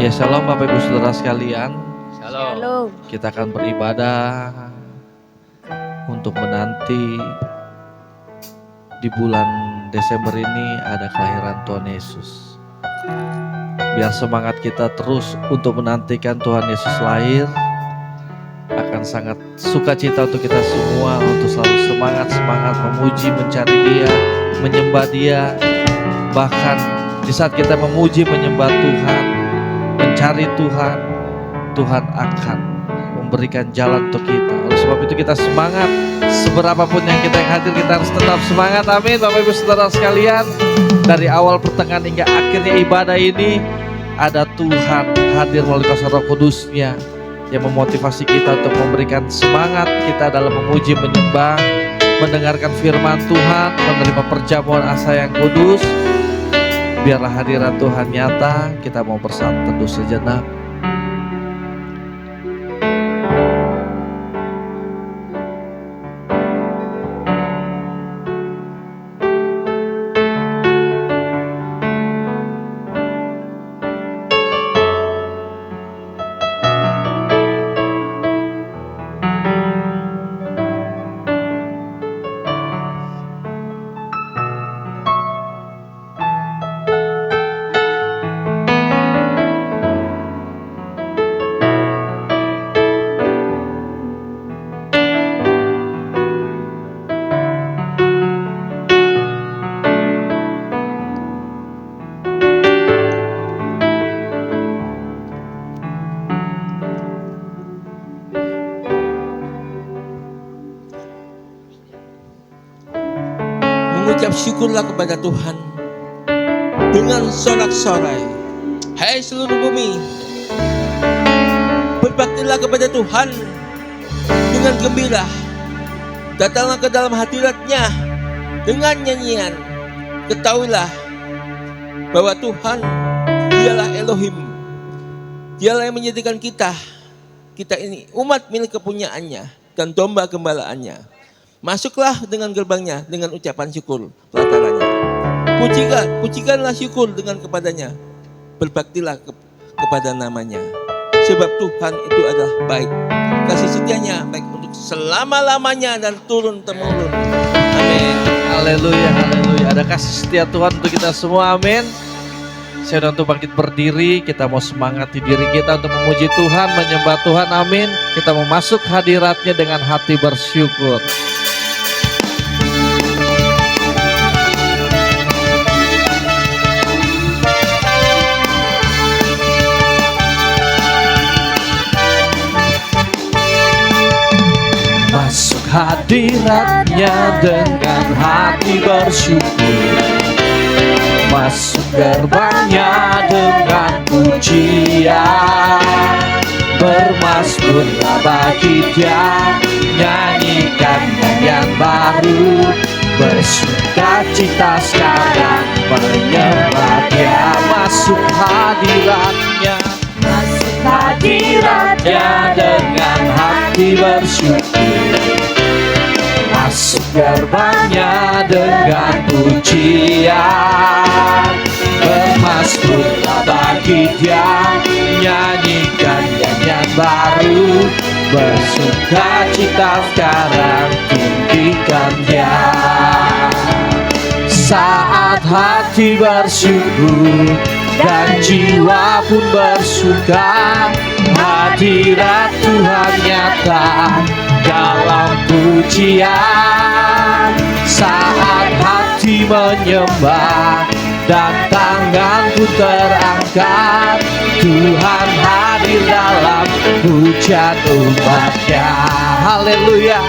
Ya, shalom Bapak Ibu Saudara sekalian. Shalom. Kita akan beribadah untuk menanti di bulan Desember ini ada kelahiran Tuhan Yesus. Biar semangat kita terus untuk menantikan Tuhan Yesus lahir. Akan sangat sukacita untuk kita semua untuk selalu semangat memuji, mencari Dia, menyembah Dia. Bahkan di saat kita memuji, menyembah Tuhan, mencari Tuhan, Tuhan akan memberikan jalan untuk kita. Oleh sebab itu kita semangat, seberapapun yang kita hadir, kita harus tetap semangat. Amin. Bapak Ibu Saudara sekalian, dari awal pertengahan hingga akhirnya ibadah ini ada Tuhan hadir melalui kuasa Roh Kudus-Nya yang memotivasi kita untuk memberikan semangat kita dalam memuji, menyembah, mendengarkan firman Tuhan, menerima perjamuan asa yang kudus. Biarlah hadirat Tuhan nyata. Kita mau bersatu teduh sejenak. Mengucap syukurlah kepada Tuhan dengan sorak-sorai. Hai seluruh bumi, berbaktilah kepada Tuhan dengan gembira. Datanglah ke dalam hadirat-Nya dengan nyanyian. Ketahuilah bahwa Tuhan dialah Elohim. Dialah yang menjadikan kita ini umat milik kepunyaannya dan domba gembalaannya. Masuklah dengan gerbangnya dengan ucapan syukur pelatanannya. Pujikanlah syukur dengan kepadanya. Berbaktilah kepada namanya. Sebab Tuhan itu adalah baik. Kasih setianya baik untuk selama-lamanya dan turun-temurun. Amin. Haleluya, haleluya. Ada kasih setia Tuhan untuk kita semua, amin. Saya untuk bangkit berdiri, kita mau semangati diri kita untuk memuji Tuhan, menyembah Tuhan, amin. Kita mau masuk hadirat-Nya dengan hati bersyukur. Masuk hadirat-Nya dengan hati bersyukur. Masuk gerbangnya dengan pujian. Bermazmurlah bagi Dia, nyanyikan nyanyian baru. Bersukacita sekarang menyembah Dia. Masuk hadirat-Nya, masuk hadirat-Nya dengan hati bersyukur. Masuk gerbangnya dengan pujian. Bermazmurlah bagi Dia, nyanyikan nyanyian baru. Bersukacita sekarang, tinggikan Dia. Saat hati bersyukur dan jiwa pun bersuka, hadirat Tuhan nyata dalam pujian. Saat hati menyembah dan tangan pun terangkat, Tuhan hadir dalam pujian umat-Nya. Haleluya.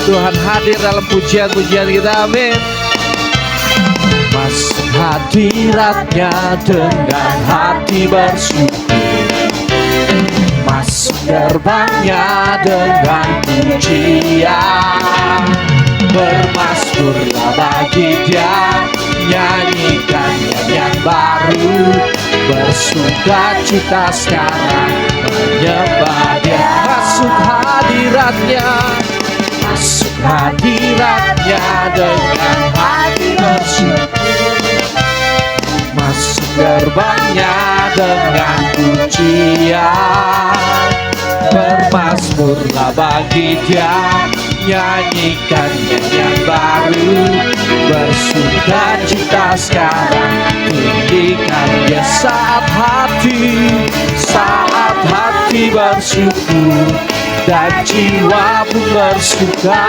Tuhan hadir dalam pujian-pujian kita, amin. Masuk hadirat-Nya dengan hati bersyukur. Masuk gerbangnya dengan pujian. Bermazmurlah bagi Dia, nyanyikan nyanyian baru. Bersukacita sekarang menyembah Dia. Masuk hadirat-Nya, masuk hadirat-Nya dengan hati bersyukur. Masuk gerbangnya dengan pujian. Bermazmurlah bagi Dia, nyanyikan nyanyian baru. Bersukacita sekarang, tinggikan Dia saat hati bersyukur dan jiwa pun bersuka.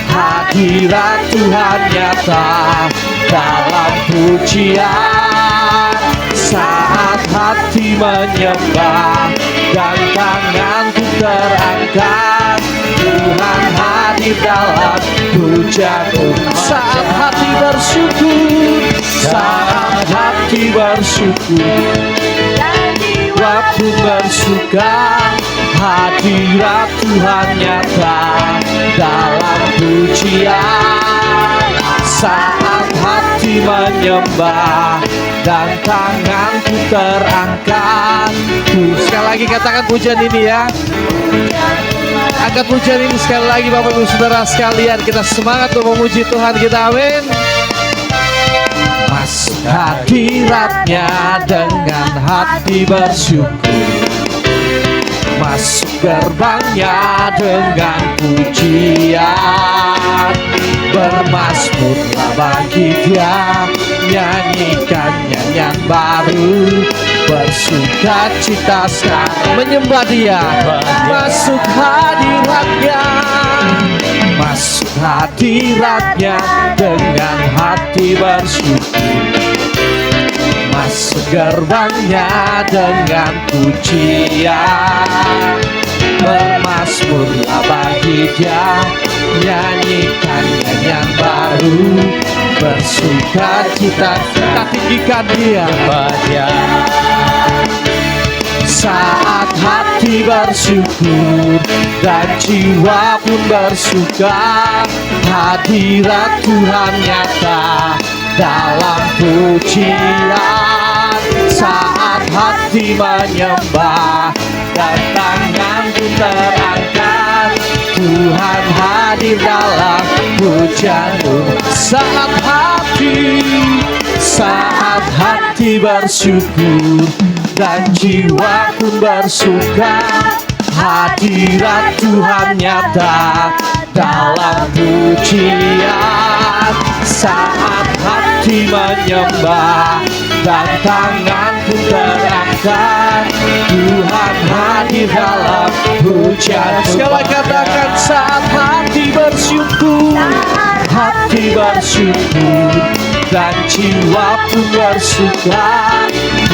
Hadirat Tuhan nyata dalam pujian. Saat hati menyembah dan tangan pun terangkat, Tuhan hadir dalam pujian. Saat hati bersyukur, saat hati bersyukur, waktu bersuka. Hadirat Tuhan nyata dalam pujian. Saat hati menyembah dan tanganku terangkat. Sekali lagi katakan pujian ini ya. Angkat pujian ini sekali lagi Bapak Ibu Saudara sekalian. Kita semangat untuk memuji Tuhan kita, amin. Masuk hadiratnya dengan hati bersyukur, masuk gerbangnya dengan pujian. Bermazmurlah bagi Dia, nyanyikan nyanyian baru. Bersukacita sekarang, menyembah Dia. Masuk hadiratnya, masuk hadiratnya dengan hati bersyukur, masuk gerbangnya dengan pujian. Bermazmurlah bagi Dia, nyanyikan nyanyian baru. Bersukacita, kita tinggikan Dia. Saat hati bersyukur dan jiwa pun bersuka. Hadirat Tuhan nyata dalam pujian. Saat hati menyembah dan tangan pun terangkat, Tuhan hadir dalam pujianmu. Saat hati bersyukur dan jiwa pun bersuka. Hadirat Tuhan nyata dalam pujian. Saat hati menyembah dan tangan pun terangkat, Tuhan hadir dalam pujian. Sekali katakan, saat hati bersyukur, hati bersyukur dan jiwa pun bersuka.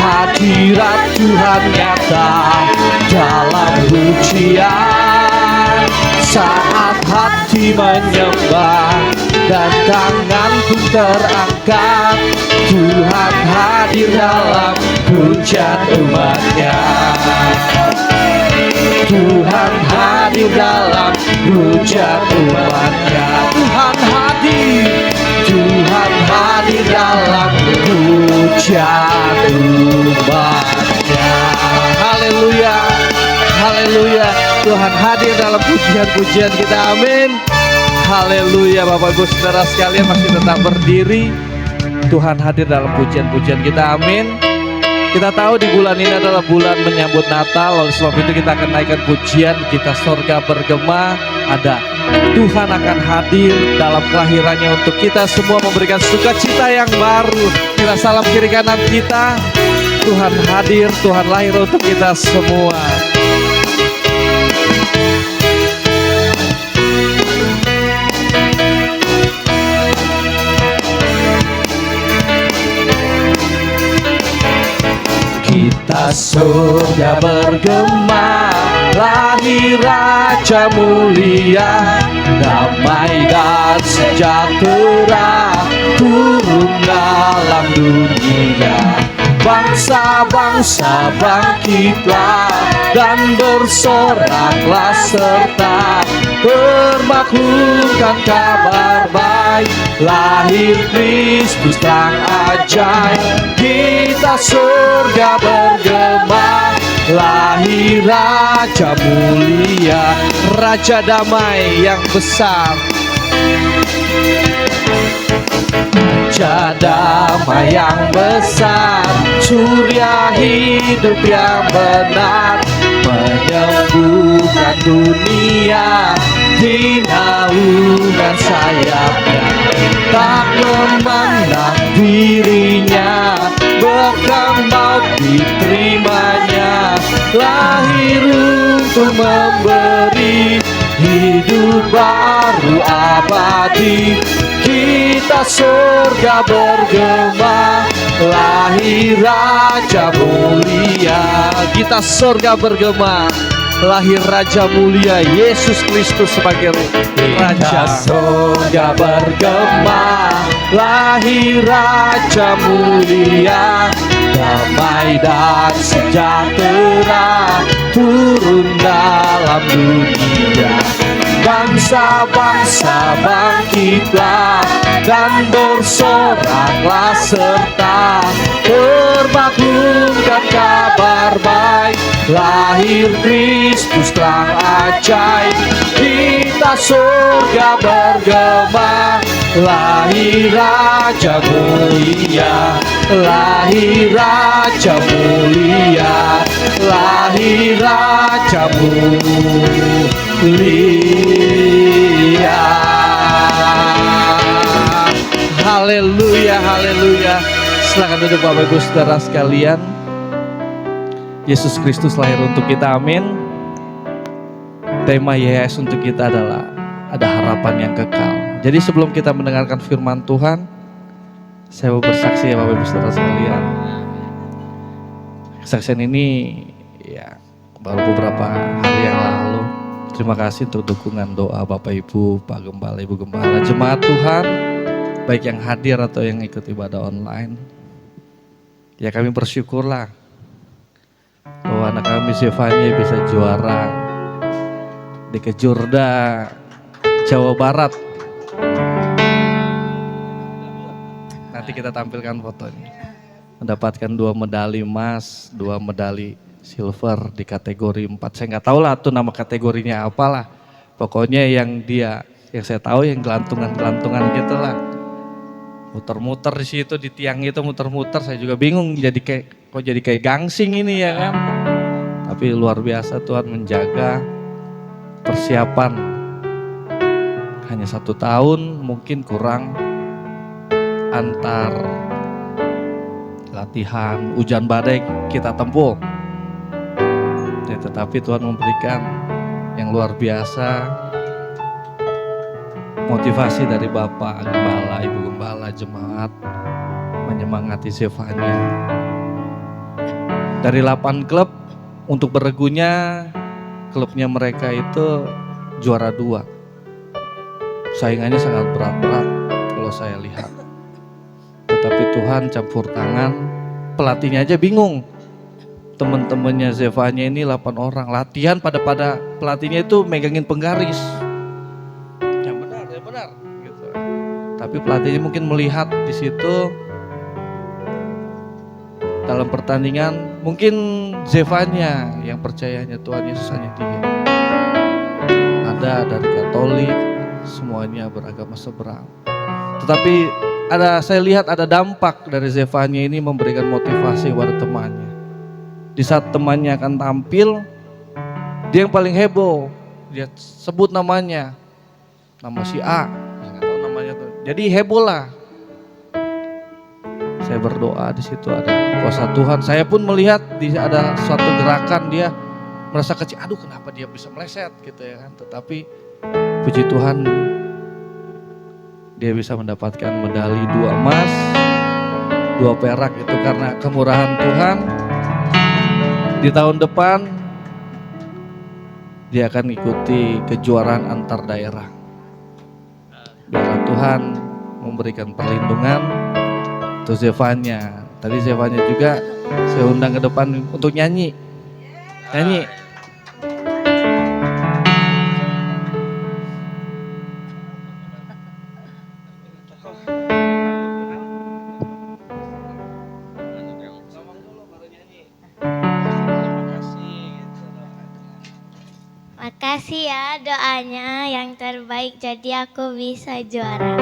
Hadirat Tuhan nyata dalam pujian. Saat hati menyembah dan tangan pun terangkat, Tuhan hadir dalam pujian umat-Nya. Tuhan hadir dalam pujian umat-Nya. Tuhan hadir dalam pujian umat-Nya. Haleluya, haleluya. Tuhan hadir dalam pujian-pujian kita, amin. Haleluya. Bapak Ibu Saudara sekalian masih tetap berdiri. Tuhan hadir dalam pujian-pujian kita, amin. Kita tahu di bulan ini adalah bulan menyambut Natal. Oleh sebab itu kita akan naikkan pujian kita, sorga bergema. Ada Tuhan akan hadir dalam kelahirannya untuk kita semua, memberikan sukacita yang baru. Kita salam kiri kanan kita. Tuhan hadir, Tuhan lahir untuk kita semua. Kita surga bergema, lahir Raja mulia, damai dan sejahtera turun dalam dunia. Bangsa-bangsa bangkitlah dan bersoraklah serta bermaklumkan kabar baik. Lahir Kristus terang ajaib, kita surga bergema. Lahir Raja mulia, Raja damai yang besar. Raja damai yang besar, surya hidup yang benar, menyembuhkan dunia di naungan sayapnya. Tak memandang dirinya, bahkan maut diterimanya. Lahir untuk memberi hidup baru abadi. Kita surga bergema, lahir Raja mulia. Kita surga bergema, lahir Raja mulia, Yesus Kristus sebagai Raja. Surga bergema, lahir Raja mulia. Damai dan sejahtera turun dalam dunia. Bangsa-bangsa bangkitlah dan bersoraklah serta berbakumkan kabar baik. Lahir Kristus terang ajaib, kita surga bergema. Lahir Raja mulia, lahir Raja mulia, lahir Raja mulia. Haleluya, haleluya. Silakan duduk Bapak Ibu Saudara sekalian. Yesus Kristus lahir untuk kita, amin. Tema YHS untuk kita adalah ada harapan yang kekal. Jadi sebelum kita mendengarkan firman Tuhan, saya mau bersaksi ya Bapak Ibu Saudara sekalian. Kesaksian ini ya baru beberapa hari yang lalu. Terima kasih untuk dukungan doa Bapak Ibu, Pak Gembala, Ibu Gembala, jemaat Tuhan, baik yang hadir atau yang ikut ibadah online. Ya kami bersyukurlah bahwa anak kami Zefania bisa juara di Kejurda Jawa Barat. Nanti kita tampilkan fotonya. Mendapatkan 2 medali emas, 2 medali silver di kategori 4. Saya nggak tahu lah tuh nama kategorinya apalah. Pokoknya yang saya tahu yang gelantungan gitulah. Muter-muter di situ di tiang itu muter-muter. Saya juga bingung jadi kayak gangsing ini ya kan. Tapi luar biasa Tuhan menjaga persiapan. Hanya 1 tahun mungkin kurang antar latihan hujan badai kita tempuh. Ya, tetapi Tuhan memberikan yang luar biasa motivasi dari Bapak Gembala, Ibu Gembala, jemaat menyemangati Zefania. Dari 8 klub untuk beregunya, klubnya mereka itu juara 2. Saingannya sangat berat-berat kalau saya lihat. Tetapi Tuhan campur tangan, pelatihnya aja bingung. Teman-temannya Zefania ini 8 orang latihan pada pelatihnya itu megangin penggaris. Yang benar gitu. Tapi pelatihnya mungkin melihat di situ dalam pertandingan mungkin Zefania yang percayanya Tuhan Yesus hanya 3. Ada dari Katolik, semuanya beragama seberang. Tetapi saya lihat ada dampak dari Zefania ini memberikan motivasi kepada temannya. Di saat temannya akan tampil, dia yang paling heboh. Dia sebut namanya, nama si A, nggak tahu namanya tuh. Jadi heboh lah. Saya berdoa di situ ada kuasa Tuhan. Saya pun melihat ada suatu gerakan dia merasa kecil. Aduh, kenapa dia bisa meleset gitu ya kan? Tetapi puji Tuhan, dia bisa mendapatkan medali 2 emas, 2 perak itu karena kemurahan Tuhan. Di tahun depan dia akan ikuti kejuaraan antar daerah. Biarlah Tuhan memberikan perlindungan untuk Zefania. Tadi Zefania juga saya undang ke depan untuk nyanyi. Makasih ya doanya yang terbaik jadi aku bisa juara.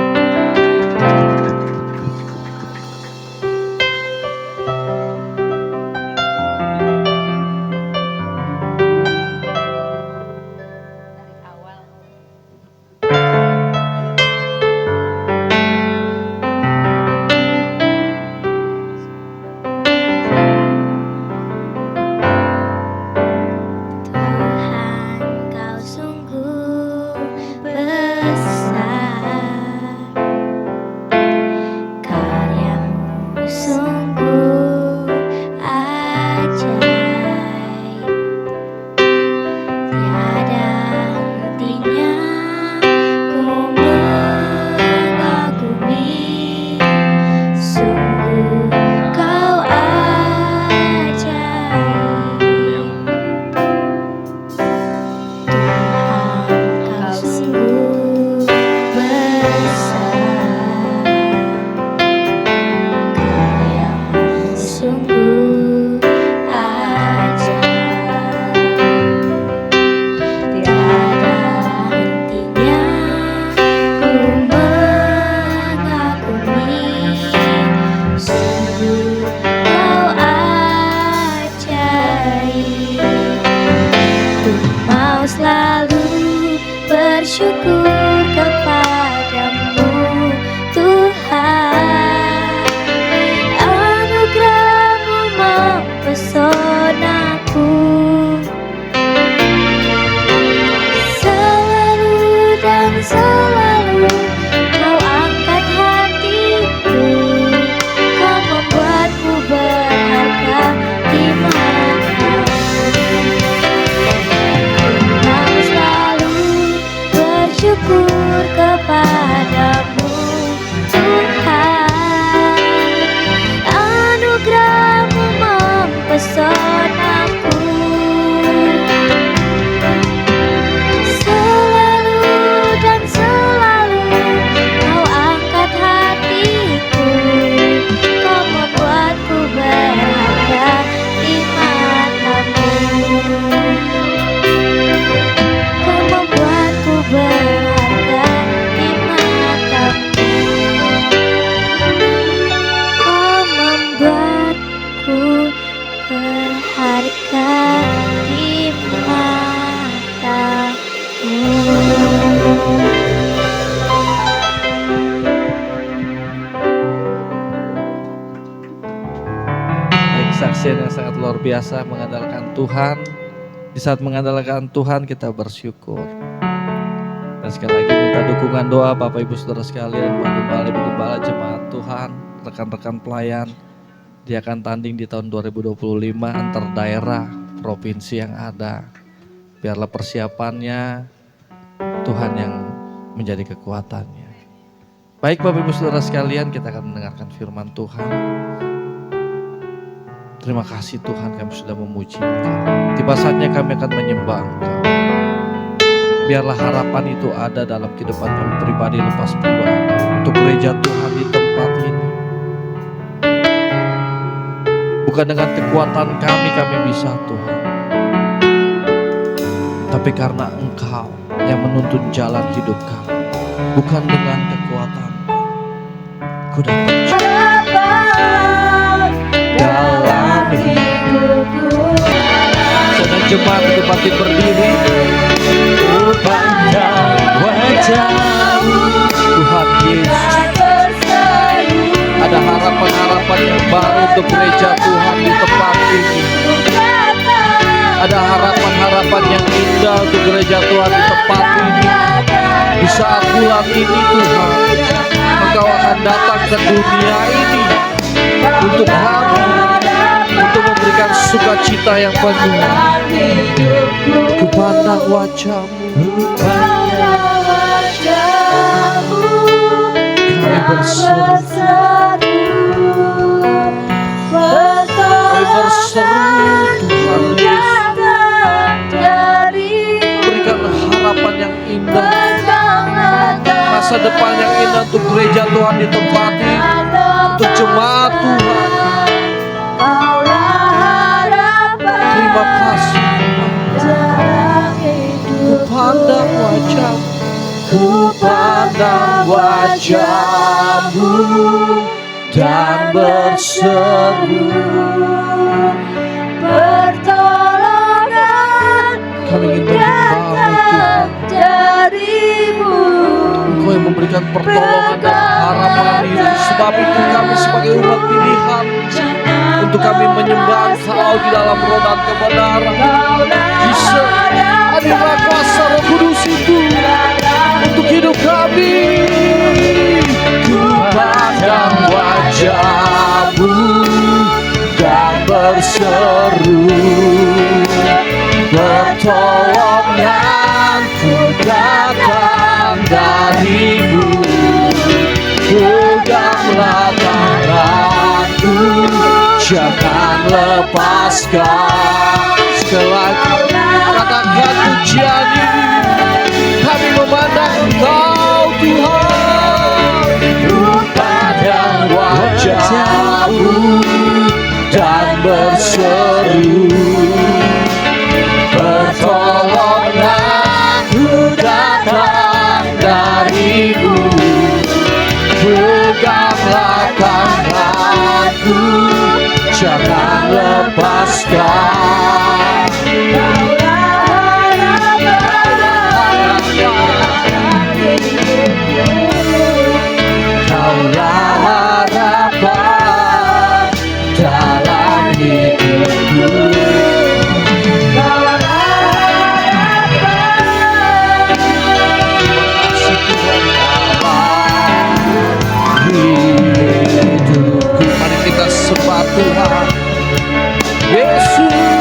kesaksian yang sangat luar biasa mengandalkan Tuhan. Di saat mengandalkan Tuhan kita bersyukur. Dan sekali lagi minta dukungan doa Bapak Ibu Saudara sekalian, Pak Gembala, Ibu Gembala, jemaat Tuhan, rekan-rekan pelayan. Dia akan tanding di tahun 2025 antar daerah, provinsi yang ada. Biarlah persiapannya Tuhan yang menjadi kekuatannya. Baik Bapak Ibu Saudara sekalian, kita akan mendengarkan firman Tuhan. Terima kasih Tuhan, kami sudah memuji Engkau. Tiba saatnya kami akan menyembah Engkau. Biarlah harapan itu ada dalam kehidupan kami pribadi lepas pribadi. Untuk gereja Tuhan di tempat ini. Bukan dengan kekuatan kami bisa Tuhan. Tapi karena Engkau yang menuntun jalan hidup kami. Bukan dengan kekuatan. Ku dapat dalam hidupku. Sedang jemaat itu pasti berdiri. Ku pandang wajah-Mu Tuhan Yesus. Ada harapan-harapan yang baru untuk gereja Tuhan di tempat ini. Ada harapan-harapan yang indah untuk gereja Tuhan di tempat ini. Di saat bulan ini Tuhan, Engkau akan datang ke dunia ini untuk kami, untuk memberikan sukacita yang penuh. Ku pandang wajah-Mu, kami berseru, kami berseru Tuhan Yesus. Berikan harapan yang indah, masa depan yang indah untuk gereja Tuhan di tempat ini, untuk jemaat Tuhan. Terima kasih Ku pandang wajah-Mu, ku pandang wajah-Mu dan berseru pertolongan. Kami ingin menyembah-Mu Tuhan. Engkau yang memberikan pertolongan dan harapan ini. Sebab itu kami sebagai umat pilihan untuk kami menyembah Engkau di dalam roh dan kebenaran. Yesus, hadirlah kuasa Roh Kudus itu untuk hidup kami. Ku pandang wajah-Mu dan berseru pertolonganku datang dari-Mu. Peganglah tanganku, jangan lepaskan. Sekali lagi katakan pujian ini, kami memandang Engkau Tuhan. Ku pandang wajah-Mu dan berseru pertolonganku datang dari-Mu. Peganglah tanganku, jangan lepaskan. Kaulah harapan dalam hidupku. Hidupku, mari kita sembah Tuhan Yesus.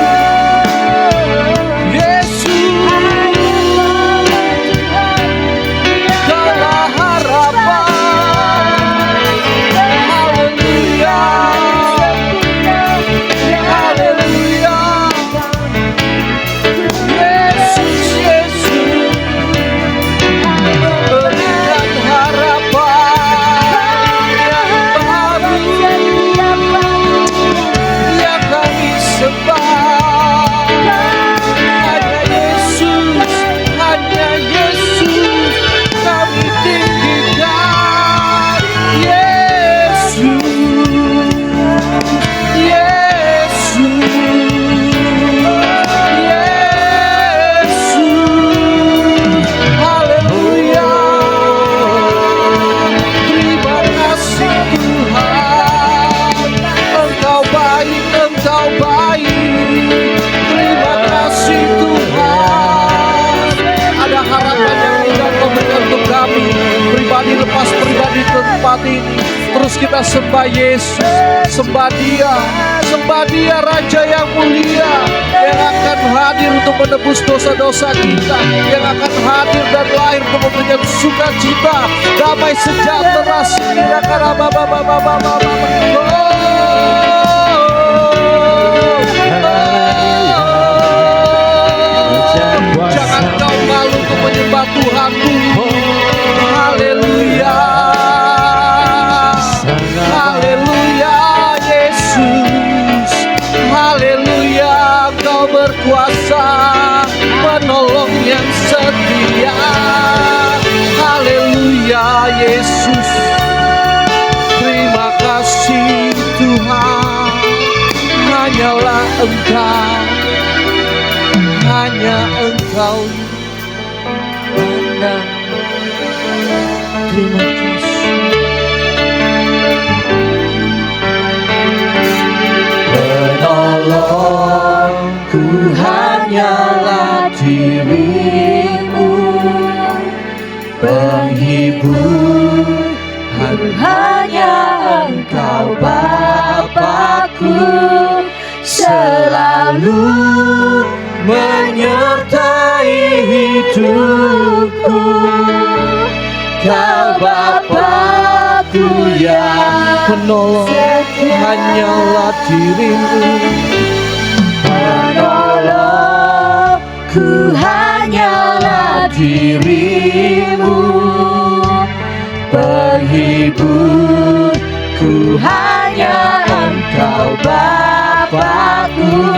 saat ini. Terus kita sembah Yesus, sembah Dia Raja yang mulia, yang akan hadir untuk menebus dosa-dosa kita, yang akan hadir dan lahir untuk memberikan sukacita, damai sejahtera sekira karaba. Jangan kau malu untuk menyembah Tuhanmu. Haleluya, haleluya Yesus, haleluya Kau berkuasa, penolong yang setia. Haleluya Yesus, terima kasih Tuhan. Hanyalah Engkau, hanya Engkau pandang. Terima kasih. Penolongku hanyalah dirimu, penghibur hanya Engkau Bapakku, selalu menyertai hidupku. Kau Bapakku yang penolong, hanyalah dirimu. Penolongku hanyalah dirimu, penghiburku hanya Engkau Bapakku,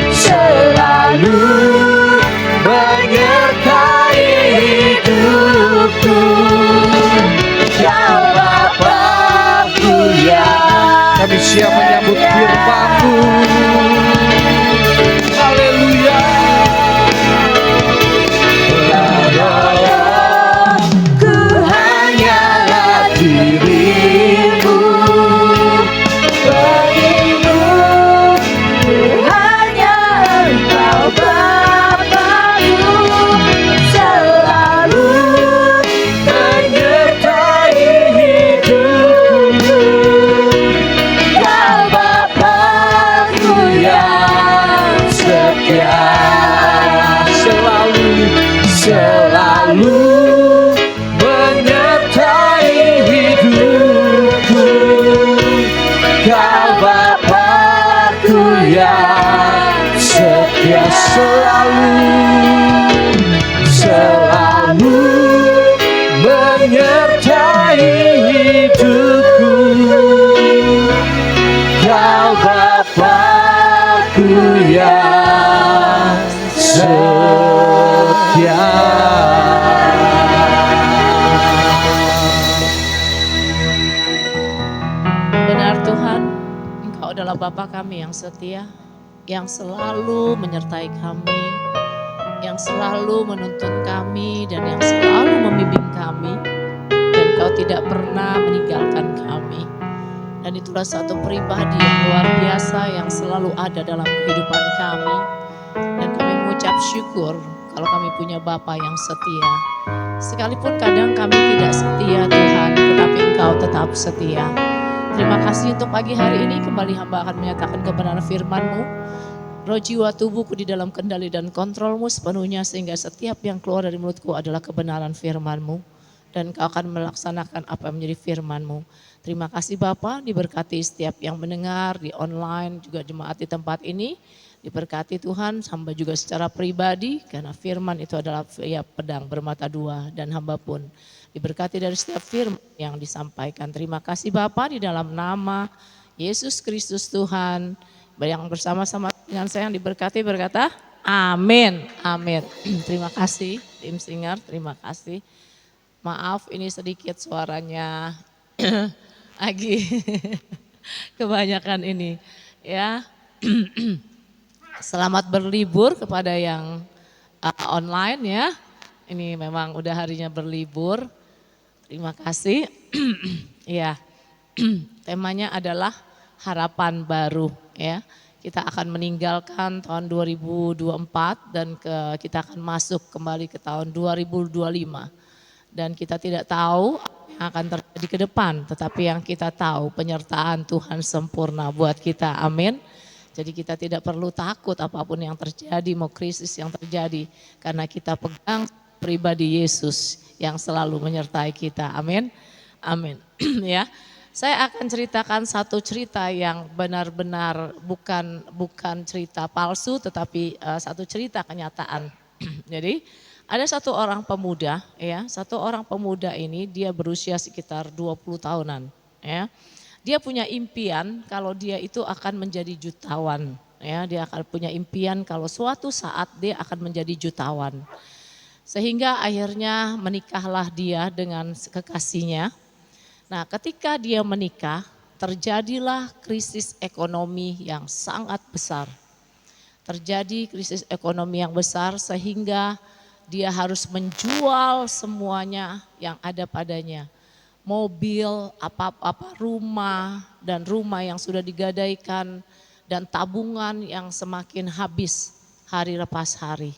selalu menyertai hidupku. Kau Bapakku yang kami siap menyambut firman-Mu. Haleluya. Penolongku hanyalah dirimu, penghiburku hanya Engkau Bapakku, selalu menyertai hidupku. Kau Bapakku yang setia, selalu menyertai hidupku. Kau Bapakku yang setia, selalu menyertai hidupku. Kau Bapakku yang setia. Benar Tuhan, Engkau adalah Bapa kami yang setia, yang selalu menyertai kami, yang selalu menuntun kami, dan yang selalu membimbing kami. Dan Engkau tidak pernah meninggalkan kami. Dan itulah satu pribadi yang luar biasa yang selalu ada dalam kehidupan kami. Dan kami mengucap syukur kalau kami punya Bapa yang setia. Sekalipun kadang kami tidak setia Tuhan, tetapi Engkau tetap setia. Terima kasih untuk pagi hari ini, kembali hamba akan menyatakan kebenaran firman-Mu. Roh jiwa tubuhku di dalam kendali dan kontrol-Mu sepenuhnya, sehingga setiap yang keluar dari mulutku adalah kebenaran firman-Mu. Dan Engkau akan melaksanakan apa yang menjadi firman-Mu. Terima kasih Bapa, diberkati setiap yang mendengar di online, juga jemaat di tempat ini. Diberkati Tuhan, hamba juga secara pribadi, karena firman itu adalah ya, pedang bermata dua, dan hamba pun diberkati dari setiap firman yang disampaikan. Terima kasih Bapa, di dalam nama Yesus Kristus Tuhan, yang bersama-sama dengan saya yang diberkati berkata, amin, amin. Terima kasih tim singer, terima kasih. Maaf ini sedikit suaranya lagi kebanyakan ini ya. Selamat berlibur kepada yang online ya. Ini memang udah harinya berlibur. Terima kasih. Ya. Temanya adalah harapan baru ya. Kita akan meninggalkan tahun 2024 dan kita akan masuk kembali ke tahun 2025. Dan kita tidak tahu apa yang akan terjadi ke depan, tetapi yang kita tahu penyertaan Tuhan sempurna buat kita. Amin. Jadi kita tidak perlu takut apapun yang terjadi, mau krisis yang terjadi, karena kita pegang pribadi Yesus yang selalu menyertai kita. Amin. Amin. Ya. Saya akan ceritakan satu cerita yang benar-benar bukan cerita palsu, tetapi satu cerita kenyataan. Jadi ada satu orang pemuda, ya, satu orang pemuda ini dia berusia sekitar 20 tahunan, ya. Dia punya impian kalau dia itu akan menjadi jutawan, ya. Dia akan punya impian kalau suatu saat dia akan menjadi jutawan. Sehingga akhirnya menikahlah dia dengan kekasihnya. Nah, ketika dia menikah, terjadilah krisis ekonomi yang sangat besar. Terjadi krisis ekonomi yang besar sehingga dia harus menjual semuanya yang ada padanya. Mobil, apa-apa, rumah, dan rumah yang sudah digadaikan, dan tabungan yang semakin habis hari lepas hari.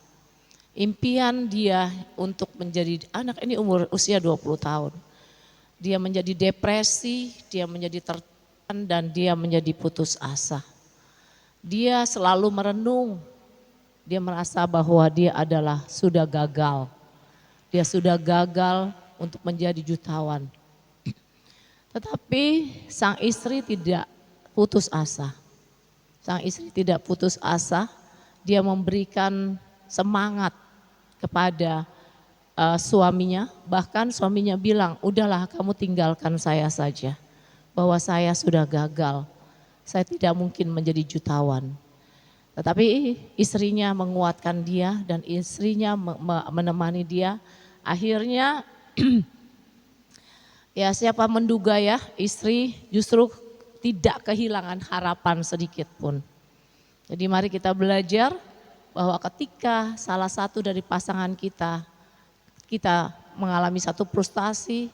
Impian dia untuk menjadi anak ini usia 20 tahun. Dia menjadi depresi, dia menjadi tertekan, dan dia menjadi putus asa. Dia selalu merenung, dia merasa bahwa dia adalah sudah gagal. Dia sudah gagal untuk menjadi jutawan. Tetapi sang istri tidak putus asa. Sang istri tidak putus asa, dia memberikan semangat kepada suaminya, bahkan suaminya bilang, udahlah kamu tinggalkan saya saja, bahwa saya sudah gagal, saya tidak mungkin menjadi jutawan. Tetapi istrinya menguatkan dia dan istrinya menemani dia. Akhirnya ya siapa menduga ya, istri justru tidak kehilangan harapan sedikit pun. Jadi mari kita belajar bahwa ketika salah satu dari pasangan kita mengalami satu frustasi,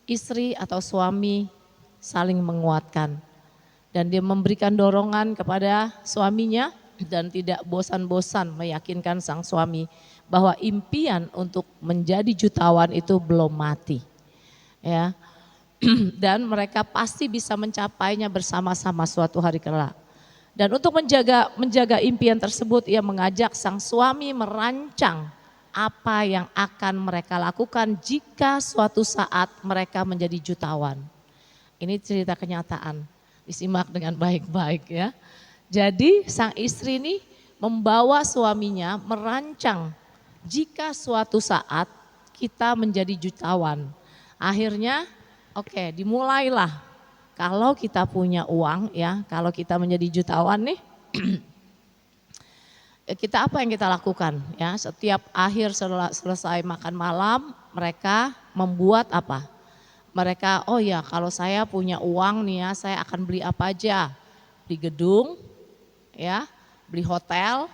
istri atau suami saling menguatkan. Dan dia memberikan dorongan kepada suaminya dan tidak bosan-bosan meyakinkan sang suami bahwa impian untuk menjadi jutawan itu belum mati. Ya. Dan mereka pasti bisa mencapainya bersama-sama suatu hari kelak. Dan untuk menjaga impian tersebut, ia mengajak sang suami merancang apa yang akan mereka lakukan jika suatu saat mereka menjadi jutawan. Ini cerita kenyataan, disimak dengan baik-baik ya. Jadi sang istri ini membawa suaminya merancang jika suatu saat kita menjadi jutawan. Akhirnya dimulailah, kalau kita punya uang ya, kalau kita menjadi jutawan nih, kita apa yang kita lakukan ya, setiap akhir selesai makan malam mereka membuat apa? Mereka kalau saya punya uang nih ya, saya akan beli apa aja? Beli gedung ya, beli hotel,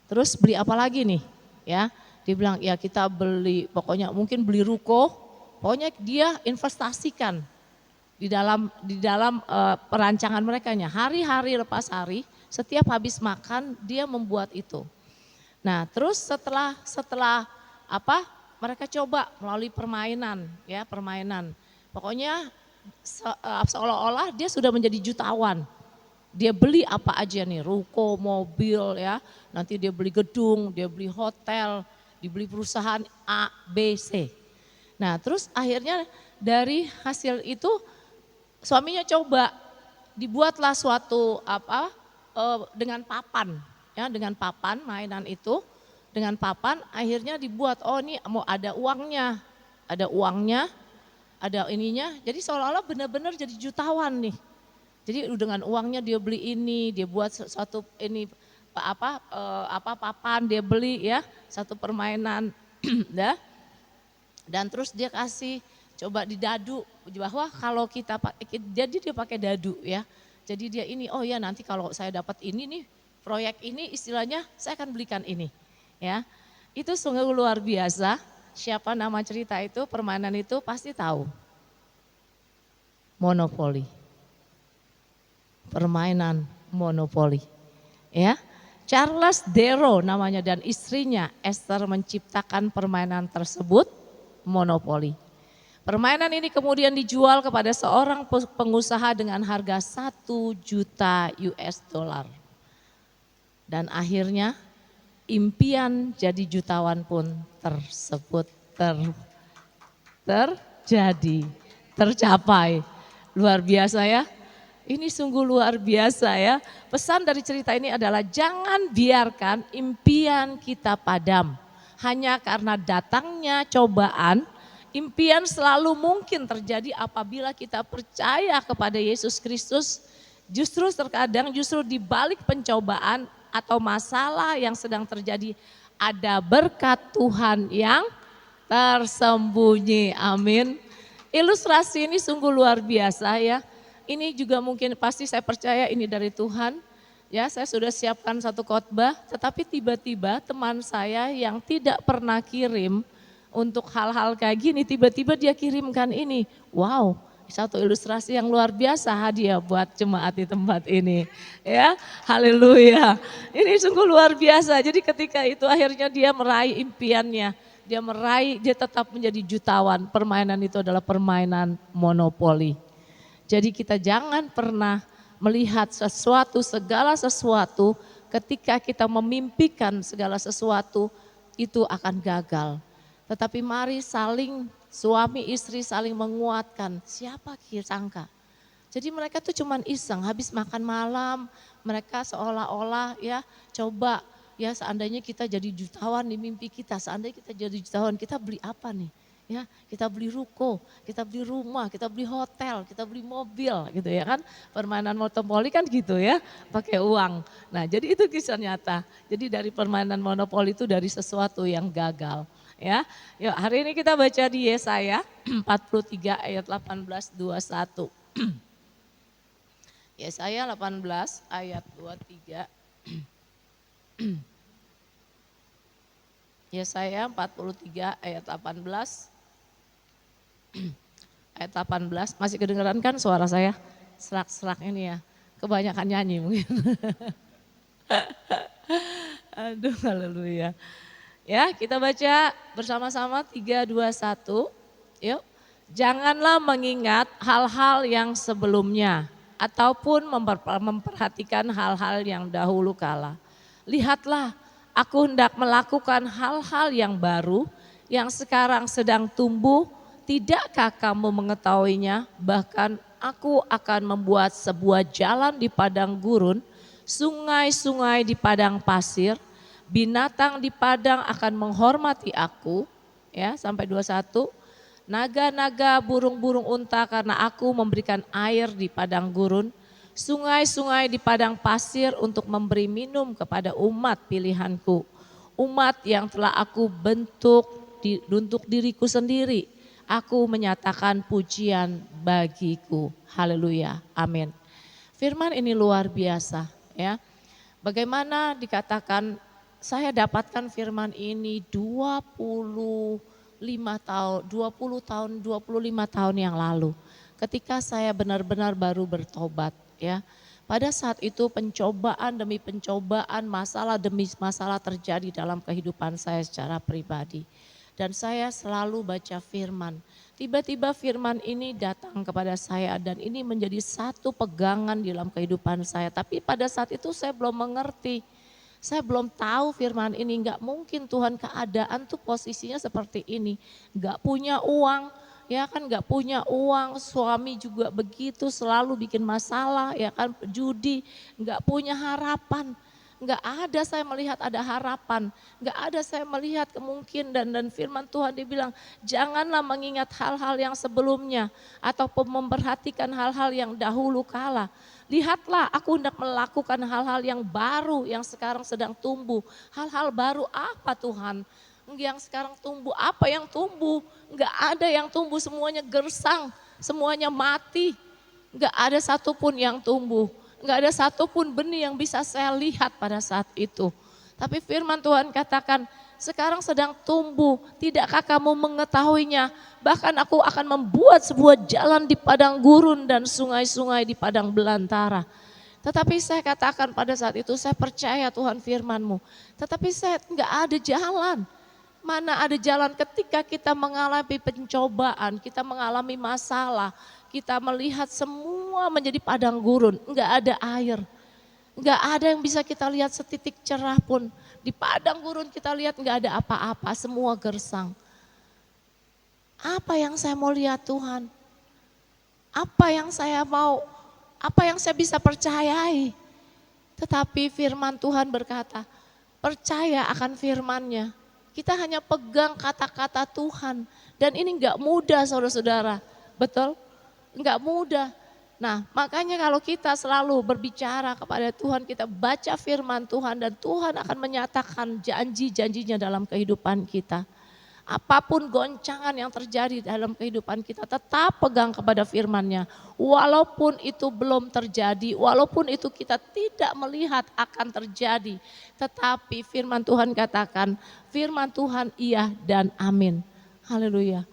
terus beli apa lagi nih ya? Dia bilang ya kita beli, pokoknya mungkin beli ruko, pokoknya dia investasikan di dalam perancangan mereka nya, hari-hari lepas hari. Setiap habis makan dia membuat itu. Nah terus setelah mereka coba melalui permainan. Pokoknya seolah-olah dia sudah menjadi jutawan. Dia beli apa aja nih, ruko, mobil ya. Nanti dia beli gedung, dia beli hotel, dibeli perusahaan A, B, C. Nah terus akhirnya dari hasil itu suaminya coba dibuatlah suatu dengan papan ya, dengan papan mainan itu, dengan papan akhirnya dibuat ini mau ada uangnya, ada ininya, jadi seolah-olah benar-benar jadi jutawan nih. Jadi dengan uangnya dia beli ini, dia buat suatu ini papan dia beli ya, satu permainan ya. Dan terus dia kasih coba didadu bahwa kalau kita jadi dia pakai dadu ya. Jadi dia ini, nanti kalau saya dapat ini nih, proyek ini istilahnya saya akan belikan ini. Ya, itu sungguh luar biasa. Siapa nama cerita itu, permainan itu pasti tahu. Monopoli. Permainan monopoli. Ya, Charles Darrow namanya dan istrinya Esther menciptakan permainan tersebut, monopoli. Permainan ini kemudian dijual kepada seorang pengusaha dengan harga 1 juta US dollar. Dan akhirnya impian jadi jutawan pun tersebut terjadi, tercapai. Luar biasa ya. Ini sungguh luar biasa ya. Pesan dari cerita ini adalah jangan biarkan impian kita padam. Hanya karena datangnya cobaan, impian selalu mungkin terjadi apabila kita percaya kepada Yesus Kristus. Justru terkadang di balik pencobaan atau masalah yang sedang terjadi ada berkat Tuhan yang tersembunyi. Amin. Ilustrasi ini sungguh luar biasa ya. Ini juga mungkin pasti saya percaya ini dari Tuhan. Ya, saya sudah siapkan satu khotbah, tetapi tiba-tiba teman saya yang tidak pernah kirim untuk hal-hal kayak gini, tiba-tiba dia kirimkan ini. Wow, satu ilustrasi yang luar biasa hadiah buat jemaat di tempat ini. Ya, haleluya. Ini sungguh luar biasa. Jadi ketika itu akhirnya dia meraih impiannya. Dia tetap menjadi jutawan. Permainan itu adalah permainan monopoli. Jadi kita jangan pernah melihat segala sesuatu ketika kita memimpikan segala sesuatu itu akan gagal. Tetapi mari suami istri saling menguatkan, siapa sangka. Jadi mereka tuh cuman iseng, habis makan malam mereka seolah-olah ya coba ya seandainya kita jadi jutawan di mimpi kita, seandainya kita jadi jutawan kita beli apa nih? Ya, kita beli ruko, kita beli rumah, kita beli hotel, kita beli mobil gitu ya kan. Permainan monopoli kan gitu ya, pakai uang. Nah jadi itu kisah nyata. Jadi dari permainan monopoli itu dari sesuatu yang gagal. Ya, yuk hari ini kita baca di Yesaya 43 ayat 18-21. Yesaya 18 ayat 23. Yesaya 43 ayat 18. Ayat 18, masih kedengeran kan suara saya? Serak-serak ini ya, kebanyakan nyanyi mungkin. Aduh haleluya. Ya kita baca bersama-sama 3, 2, 1. Yuk. Janganlah mengingat hal-hal yang sebelumnya ataupun memperhatikan hal-hal yang dahulu kala. Lihatlah, aku hendak melakukan hal-hal yang baru yang sekarang sedang tumbuh. Tidakkah kamu mengetahuinya? Bahkan aku akan membuat sebuah jalan di padang gurun, sungai-sungai di padang pasir, binatang di padang akan menghormati aku. Ya, sampai 21. Naga-naga, burung-burung unta karena aku memberikan air di padang gurun, sungai-sungai di padang pasir untuk memberi minum kepada umat pilihanku. Umat yang telah aku bentuk untuk diriku sendiri. Aku menyatakan pujian bagiku. Haleluya. Amin. Firman ini luar biasa ya. Bagaimana dikatakan saya dapatkan firman ini 25 tahun 25 tahun yang lalu. Ketika saya benar-benar baru bertobat ya. Pada saat itu pencobaan demi pencobaan, masalah demi masalah terjadi dalam kehidupan saya secara pribadi. Dan saya selalu baca firman. Tiba-tiba firman ini datang kepada saya dan ini menjadi satu pegangan di dalam kehidupan saya. Tapi pada saat itu saya belum mengerti. Saya belum tahu firman ini, enggak mungkin Tuhan keadaan tuh posisinya seperti ini. Enggak punya uang, ya kan enggak punya uang, suami juga begitu selalu bikin masalah, ya kan judi, enggak punya harapan. Enggak ada saya melihat ada harapan, enggak ada saya melihat kemungkinan dan firman Tuhan dibilang janganlah mengingat hal-hal yang sebelumnya atau memperhatikan hal-hal yang dahulu kala. Lihatlah aku hendak melakukan hal-hal yang baru yang sekarang sedang tumbuh. Hal-hal baru apa Tuhan? Yang sekarang tumbuh, apa yang tumbuh? Enggak ada yang tumbuh, semuanya gersang, semuanya mati. Enggak ada satupun yang tumbuh. Enggak ada satupun benih yang bisa saya lihat pada saat itu. Tapi firman Tuhan katakan, sekarang sedang tumbuh, tidakkah kamu mengetahuinya? Bahkan aku akan membuat sebuah jalan di padang gurun dan sungai-sungai di padang belantara. Tetapi saya katakan pada saat itu, saya percaya Tuhan firman-Mu. Tetapi saya enggak ada jalan. Mana ada jalan ketika kita mengalami pencobaan, kita mengalami masalah, kita melihat semua menjadi padang gurun, enggak ada air. Enggak ada yang bisa kita lihat setitik cerah pun. Di padang gurun kita lihat enggak ada apa-apa, semua gersang. Apa yang saya mau lihat Tuhan? Apa yang saya mau, apa yang saya bisa percayai? Tetapi firman Tuhan berkata, percaya akan firman-Nya. Kita hanya pegang kata-kata Tuhan. Dan ini enggak mudah saudara-saudara. Betul? Enggak mudah. Nah makanya kalau kita selalu berbicara kepada Tuhan, kita baca firman Tuhan dan Tuhan akan menyatakan janji-janjinya dalam kehidupan kita. Apapun goncangan yang terjadi dalam kehidupan kita, tetap pegang kepada firman-Nya. Walaupun itu belum terjadi, walaupun itu kita tidak melihat akan terjadi. Tetapi firman Tuhan katakan, firman Tuhan iya dan amin. Haleluya.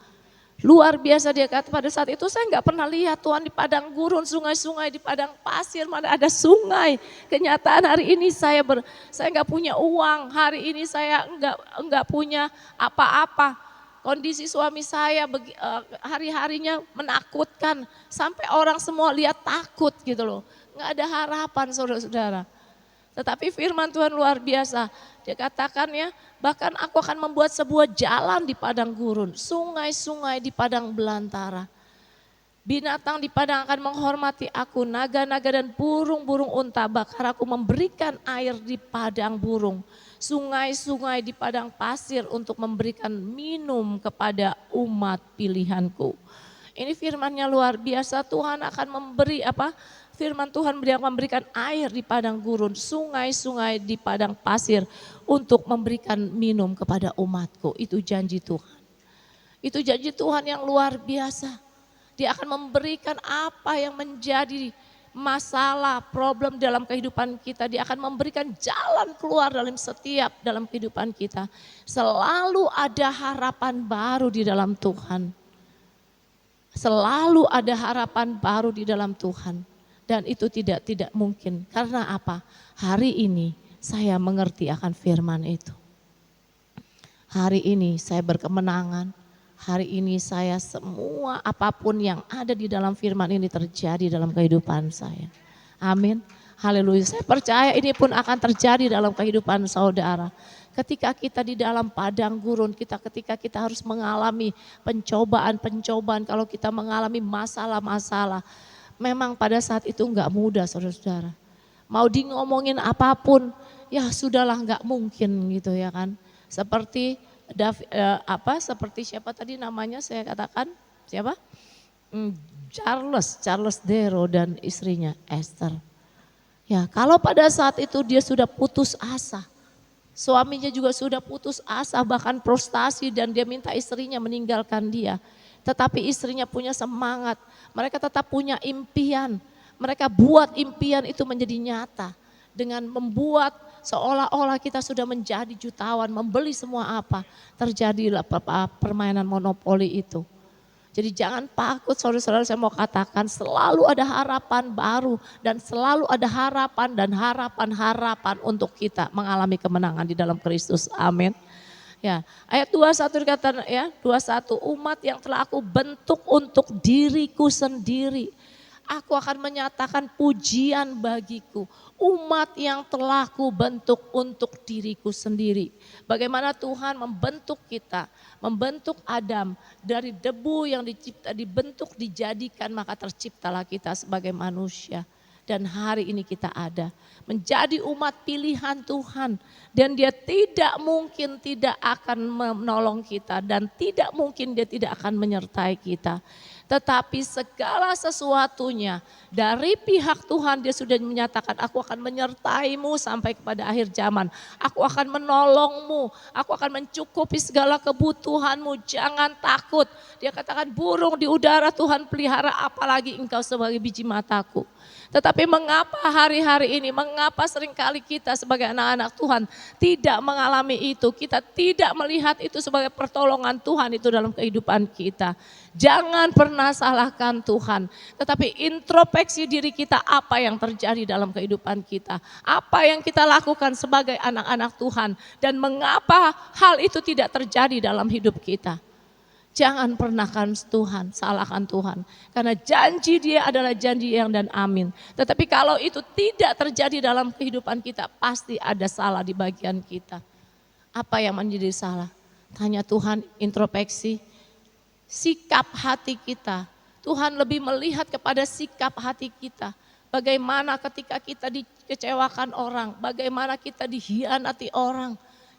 Luar biasa dia kata pada saat itu saya nggak pernah lihat Tuhan di padang gurun, sungai-sungai di padang pasir, mana ada sungai. Kenyataan hari ini saya nggak punya uang, hari ini saya nggak punya apa-apa. Kondisi suami saya hari-harinya menakutkan, sampai orang semua lihat takut gitu loh. Nggak ada harapan saudara-saudara. Tetapi firman Tuhan luar biasa. Dia katakan ya, bahkan aku akan membuat sebuah jalan di padang gurun, sungai-sungai di padang belantara. Binatang di padang akan menghormati aku, naga-naga dan burung-burung unta, bahkan aku memberikan air di padang burung. Sungai-sungai di padang pasir untuk memberikan minum kepada umat pilihanku. Ini firman-Nya luar biasa, Tuhan akan memberi apa? Firman Tuhan memberikan air di padang gurun, sungai-sungai di padang pasir untuk memberikan minum kepada umatku. Itu janji Tuhan. Itu janji Tuhan yang luar biasa. Dia akan memberikan apa yang menjadi masalah, problem dalam kehidupan kita. Dia akan memberikan jalan keluar dalam kehidupan kita. Selalu ada harapan baru di dalam Tuhan. Selalu ada harapan baru di dalam Tuhan. Dan itu tidak mungkin. Karena apa? Hari ini saya mengerti akan firman itu. Hari ini saya berkemenangan. Hari ini saya semua apapun yang ada di dalam firman ini terjadi dalam kehidupan saya. Amin. Haleluya. Saya percaya ini pun akan terjadi dalam kehidupan saudara. Ketika kita di dalam padang gurun, ketika kita harus mengalami pencobaan-pencobaan, kalau kita mengalami masalah-masalah, memang pada saat itu enggak mudah saudara-saudara. Mau di ngomongin apapun, ya sudahlah enggak mungkin gitu ya kan. Seperti seperti siapa tadi namanya saya katakan, siapa? Charles Dero dan istrinya Esther. Ya kalau pada saat itu dia sudah putus asa, suaminya juga sudah putus asa bahkan frustasi dan dia minta istrinya meninggalkan dia. Tetapi istrinya punya semangat, mereka tetap punya impian. Mereka buat impian itu menjadi nyata. Dengan membuat seolah-olah kita sudah menjadi jutawan, membeli semua apa. Terjadilah permainan monopoli itu. Jadi jangan takut saudara-saudara, saya mau katakan selalu ada harapan baru. Dan selalu ada harapan dan harapan-harapan untuk kita mengalami kemenangan di dalam Kristus. Amin. Ya, ayat 21 dikatakan ya, 21 umat yang telah aku bentuk untuk diriku sendiri. Aku akan menyatakan pujian bagiku. Umat yang telah ku bentuk untuk diriku sendiri. Bagaimana Tuhan membentuk kita, membentuk Adam dari debu yang dibentuk, dijadikan, maka terciptalah kita sebagai manusia. Dan hari ini kita ada menjadi umat pilihan Tuhan. Dan dia tidak mungkin tidak akan menolong kita dan tidak mungkin dia tidak akan menyertai kita. Tetapi segala sesuatunya dari pihak Tuhan dia sudah menyatakan aku akan menyertaimu sampai kepada akhir zaman. Aku akan menolongmu, aku akan mencukupi segala kebutuhanmu, jangan takut. Dia katakan burung di udara Tuhan pelihara, apalagi engkau sebagai biji mataku. Tetapi mengapa hari-hari ini, mengapa seringkali kita sebagai anak-anak Tuhan tidak mengalami itu, kita tidak melihat itu sebagai pertolongan Tuhan itu dalam kehidupan kita. Jangan pernah salahkan Tuhan, tetapi introspeksi diri kita apa yang terjadi dalam kehidupan kita. Apa yang kita lakukan sebagai anak-anak Tuhan dan mengapa hal itu tidak terjadi dalam hidup kita. Jangan pernah salahkan Tuhan. Karena janji Dia adalah janji yang dan amin. Tetapi kalau itu tidak terjadi dalam kehidupan kita, pasti ada salah di bagian kita. Apa yang menjadi salah? Tanya Tuhan, introspeksi. Sikap hati kita. Tuhan lebih melihat kepada sikap hati kita. Bagaimana ketika kita dikecewakan orang. Bagaimana kita dihianati orang.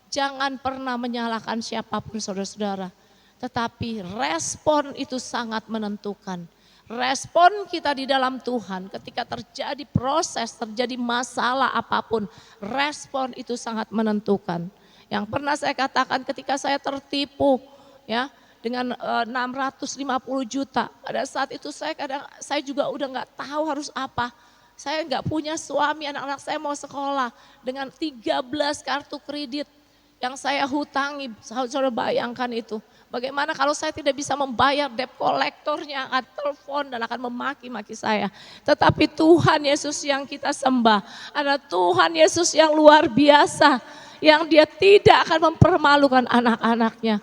Jangan pernah menyalahkan siapapun saudara-saudara. Tetapi respon itu sangat menentukan. Respon kita di dalam Tuhan ketika terjadi proses, terjadi masalah apapun, respon itu sangat menentukan. Yang pernah saya katakan ketika saya tertipu ya dengan 650 juta. Pada saat itu saya juga udah nggak tahu harus apa. Saya nggak punya suami, anak-anak saya mau sekolah dengan 13 kartu kredit yang saya hutangi. Saudara bayangkan itu. Bagaimana kalau saya tidak bisa membayar debt kolektornya akan telepon dan akan memaki-maki saya. Tetapi Tuhan Yesus yang kita sembah adalah Tuhan Yesus yang luar biasa. Yang Dia tidak akan mempermalukan anak-anaknya.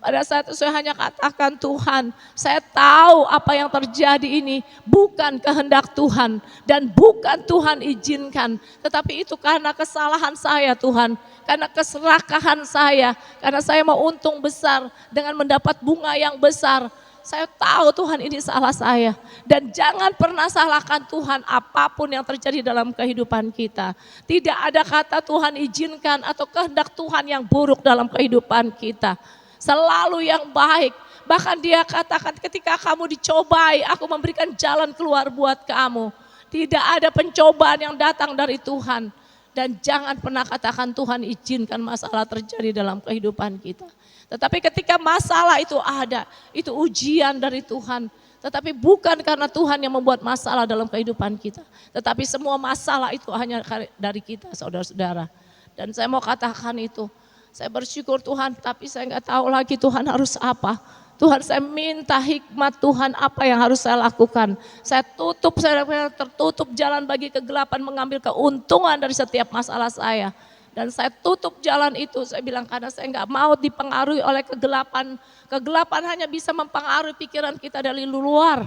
Pada saat itu saya hanya katakan Tuhan, saya tahu apa yang terjadi ini bukan kehendak Tuhan dan bukan Tuhan izinkan. Tetapi itu karena kesalahan saya Tuhan, karena keserakahan saya, karena saya mau untung besar dengan mendapat bunga yang besar. Saya tahu Tuhan ini salah saya dan jangan pernah salahkan Tuhan apapun yang terjadi dalam kehidupan kita. Tidak ada kata Tuhan izinkan atau kehendak Tuhan yang buruk dalam kehidupan kita. Selalu yang baik. Bahkan Dia katakan ketika kamu dicobai, aku memberikan jalan keluar buat kamu. Tidak ada pencobaan yang datang dari Tuhan. Dan jangan pernah katakan Tuhan izinkan masalah terjadi dalam kehidupan kita. Tetapi ketika masalah itu ada, itu ujian dari Tuhan. Tetapi bukan karena Tuhan yang membuat masalah dalam kehidupan kita. Tetapi semua masalah itu hanya dari kita saudara-saudara. Dan saya mau katakan itu. Saya bersyukur Tuhan, tapi saya nggak tahu lagi Tuhan harus apa. Tuhan, saya minta hikmat Tuhan apa yang harus saya lakukan. Saya tertutup jalan bagi kegelapan mengambil keuntungan dari setiap masalah saya. Dan saya tutup jalan itu, saya bilang karena saya nggak mau dipengaruhi oleh kegelapan. Kegelapan hanya bisa mempengaruhi pikiran kita dari luar.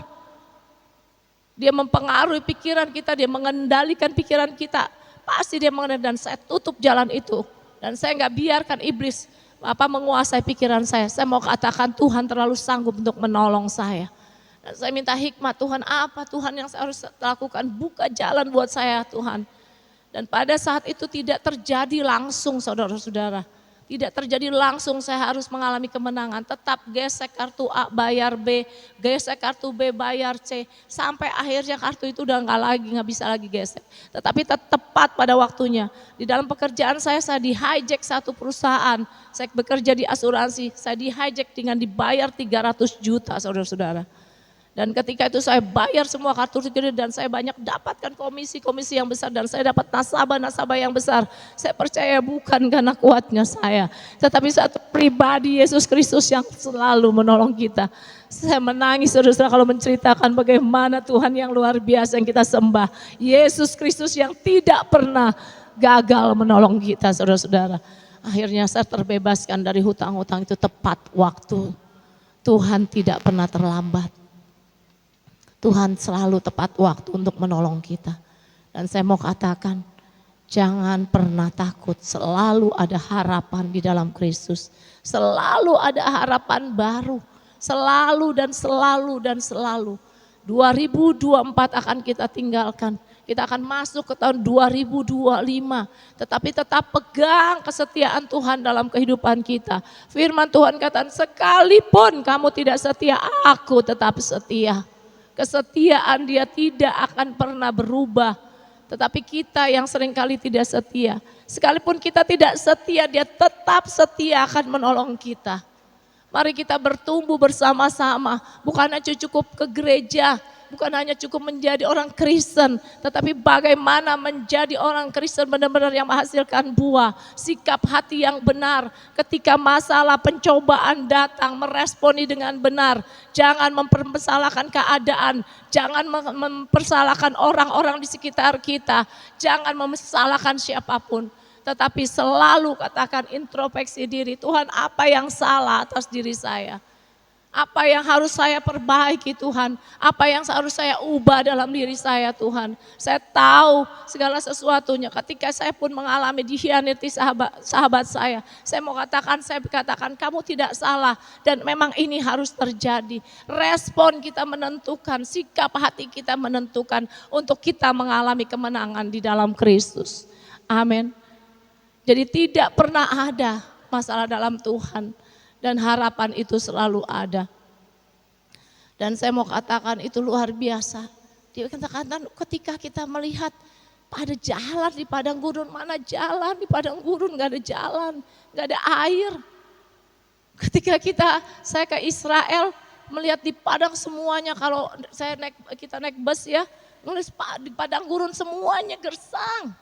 Dia mempengaruhi pikiran kita, dia mengendalikan pikiran kita. Pasti dia mengendalikan dan saya tutup jalan itu. Dan saya nggak biarkan iblis menguasai pikiran saya. Saya mau katakan Tuhan terlalu sanggup untuk menolong saya. Dan saya minta hikmat Tuhan, apa Tuhan yang saya harus lakukan? Buka jalan buat saya Tuhan. Dan pada saat itu tidak terjadi langsung saudara-saudara. Tidak terjadi langsung saya harus mengalami kemenangan. Tetap gesek kartu A bayar B, gesek kartu B bayar C. Sampai akhirnya kartu itu udah nggak bisa lagi gesek. Tetapi tepat pada waktunya. Di dalam pekerjaan saya di hijack satu perusahaan. Saya bekerja di asuransi, saya di hijack dengan dibayar 300 juta saudara-saudara. Dan ketika itu saya bayar semua kartu kredit dan saya banyak dapatkan komisi-komisi yang besar dan saya dapat nasabah-nasabah yang besar. Saya percaya bukan karena kuatnya saya, tetapi satu pribadi Yesus Kristus yang selalu menolong kita. Saya menangis saudara-saudara kalau menceritakan bagaimana Tuhan yang luar biasa yang kita sembah. Yesus Kristus yang tidak pernah gagal menolong kita saudara-saudara. Akhirnya saya terbebaskan dari hutang-hutang itu tepat waktu. Tuhan tidak pernah terlambat. Tuhan selalu tepat waktu untuk menolong kita. Dan saya mau katakan, jangan pernah takut, selalu ada harapan di dalam Kristus. Selalu ada harapan baru, selalu dan selalu dan selalu. 2024 akan kita tinggalkan, kita akan masuk ke tahun 2025. Tetapi tetap pegang kesetiaan Tuhan dalam kehidupan kita. Firman Tuhan katakan, sekalipun kamu tidak setia, aku tetap setia. Kesetiaan Dia tidak akan pernah berubah. Tetapi kita yang seringkali tidak setia. Sekalipun kita tidak setia, Dia tetap setia akan menolong kita. Mari kita bertumbuh bersama-sama. Bukan hanya cukup ke gereja, bukan hanya cukup menjadi orang Kristen, tetapi bagaimana menjadi orang Kristen benar-benar yang menghasilkan buah, sikap hati yang benar ketika masalah pencobaan datang, meresponi dengan benar. Jangan mempersalahkan keadaan, jangan mempersalahkan orang-orang di sekitar kita, jangan mempersalahkan siapapun. Tetapi selalu katakan introspeksi diri, Tuhan apa yang salah atas diri saya? Apa yang harus saya perbaiki Tuhan? Apa yang harus saya ubah dalam diri saya Tuhan? Saya tahu segala sesuatunya. Ketika saya pun mengalami dikhianati sahabat saya mau katakan, kamu tidak salah. Dan memang ini harus terjadi. Respon kita menentukan, sikap hati kita menentukan untuk kita mengalami kemenangan di dalam Kristus. Amin. Jadi tidak pernah ada masalah dalam Tuhan. Dan harapan itu selalu ada. Dan saya mau katakan itu luar biasa. Dia katakan ketika kita melihat ada jalan di padang gurun, mana jalan di padang gurun, gak ada jalan, gak ada air. Ketika saya ke Israel melihat di padang semuanya, kalau kita naik bus ya, nulis di padang gurun semuanya gersang.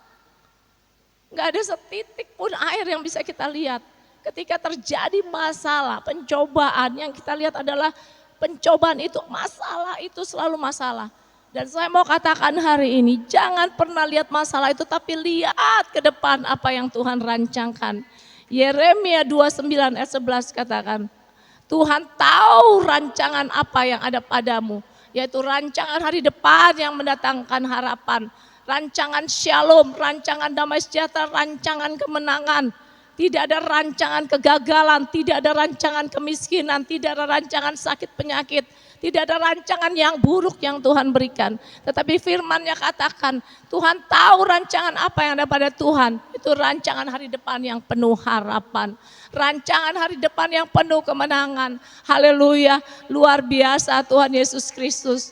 Gak ada setitik pun air yang bisa kita lihat. Ketika terjadi masalah, pencobaan, yang kita lihat adalah pencobaan itu, masalah itu selalu masalah. Dan saya mau katakan hari ini, jangan pernah lihat masalah itu, tapi lihat ke depan apa yang Tuhan rancangkan. Yeremia 29 ayat 11 katakan, Tuhan tahu rancangan apa yang ada padamu, yaitu rancangan hari depan yang mendatangkan harapan. Rancangan shalom, rancangan damai sejahtera, rancangan kemenangan. Tidak ada rancangan kegagalan, tidak ada rancangan kemiskinan, tidak ada rancangan sakit penyakit, tidak ada rancangan yang buruk yang Tuhan berikan. Tetapi firman-Nya katakan, Tuhan tahu rancangan apa yang ada pada Tuhan. Itu rancangan hari depan yang penuh harapan. Rancangan hari depan yang penuh kemenangan. Haleluya, luar biasa Tuhan Yesus Kristus.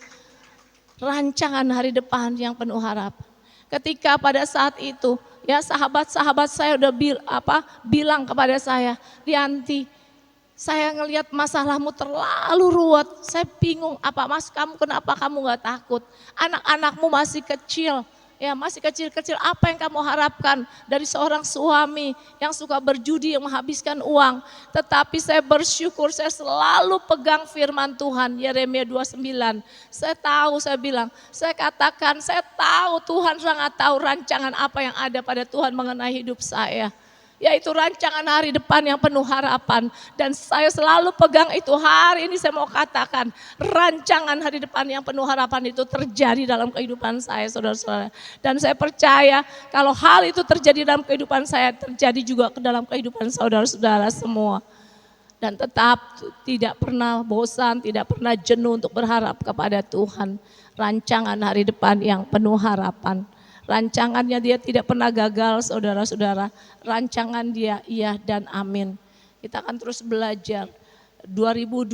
Rancangan hari depan yang penuh harapan. Ketika pada saat itu, ya sahabat-sahabat saya udah bilang kepada saya, Rianti, saya ngelihat masalahmu terlalu ruwet, saya bingung, kenapa kamu gak takut? Anak-anakmu masih kecil, ya masih kecil-kecil, apa yang kamu harapkan dari seorang suami yang suka berjudi, yang menghabiskan uang? Tetapi saya bersyukur, saya selalu pegang firman Tuhan, Yeremia 29. Saya katakan, saya tahu Tuhan sangat tahu rancangan apa yang ada pada Tuhan mengenai hidup saya. Yaitu rancangan hari depan yang penuh harapan. Dan saya selalu pegang itu. Hari ini saya mau katakan, rancangan hari depan yang penuh harapan itu terjadi dalam kehidupan saya, saudara-saudara. Dan saya percaya kalau hal itu terjadi dalam kehidupan saya, terjadi juga ke dalam kehidupan saudara-saudara semua. Dan tetap tidak pernah bosan, tidak pernah jenuh untuk berharap kepada Tuhan. Rancangan hari depan yang penuh harapan. Rancangannya dia tidak pernah gagal, saudara-saudara. Rancangan dia iya dan amin. Kita akan terus belajar. 2025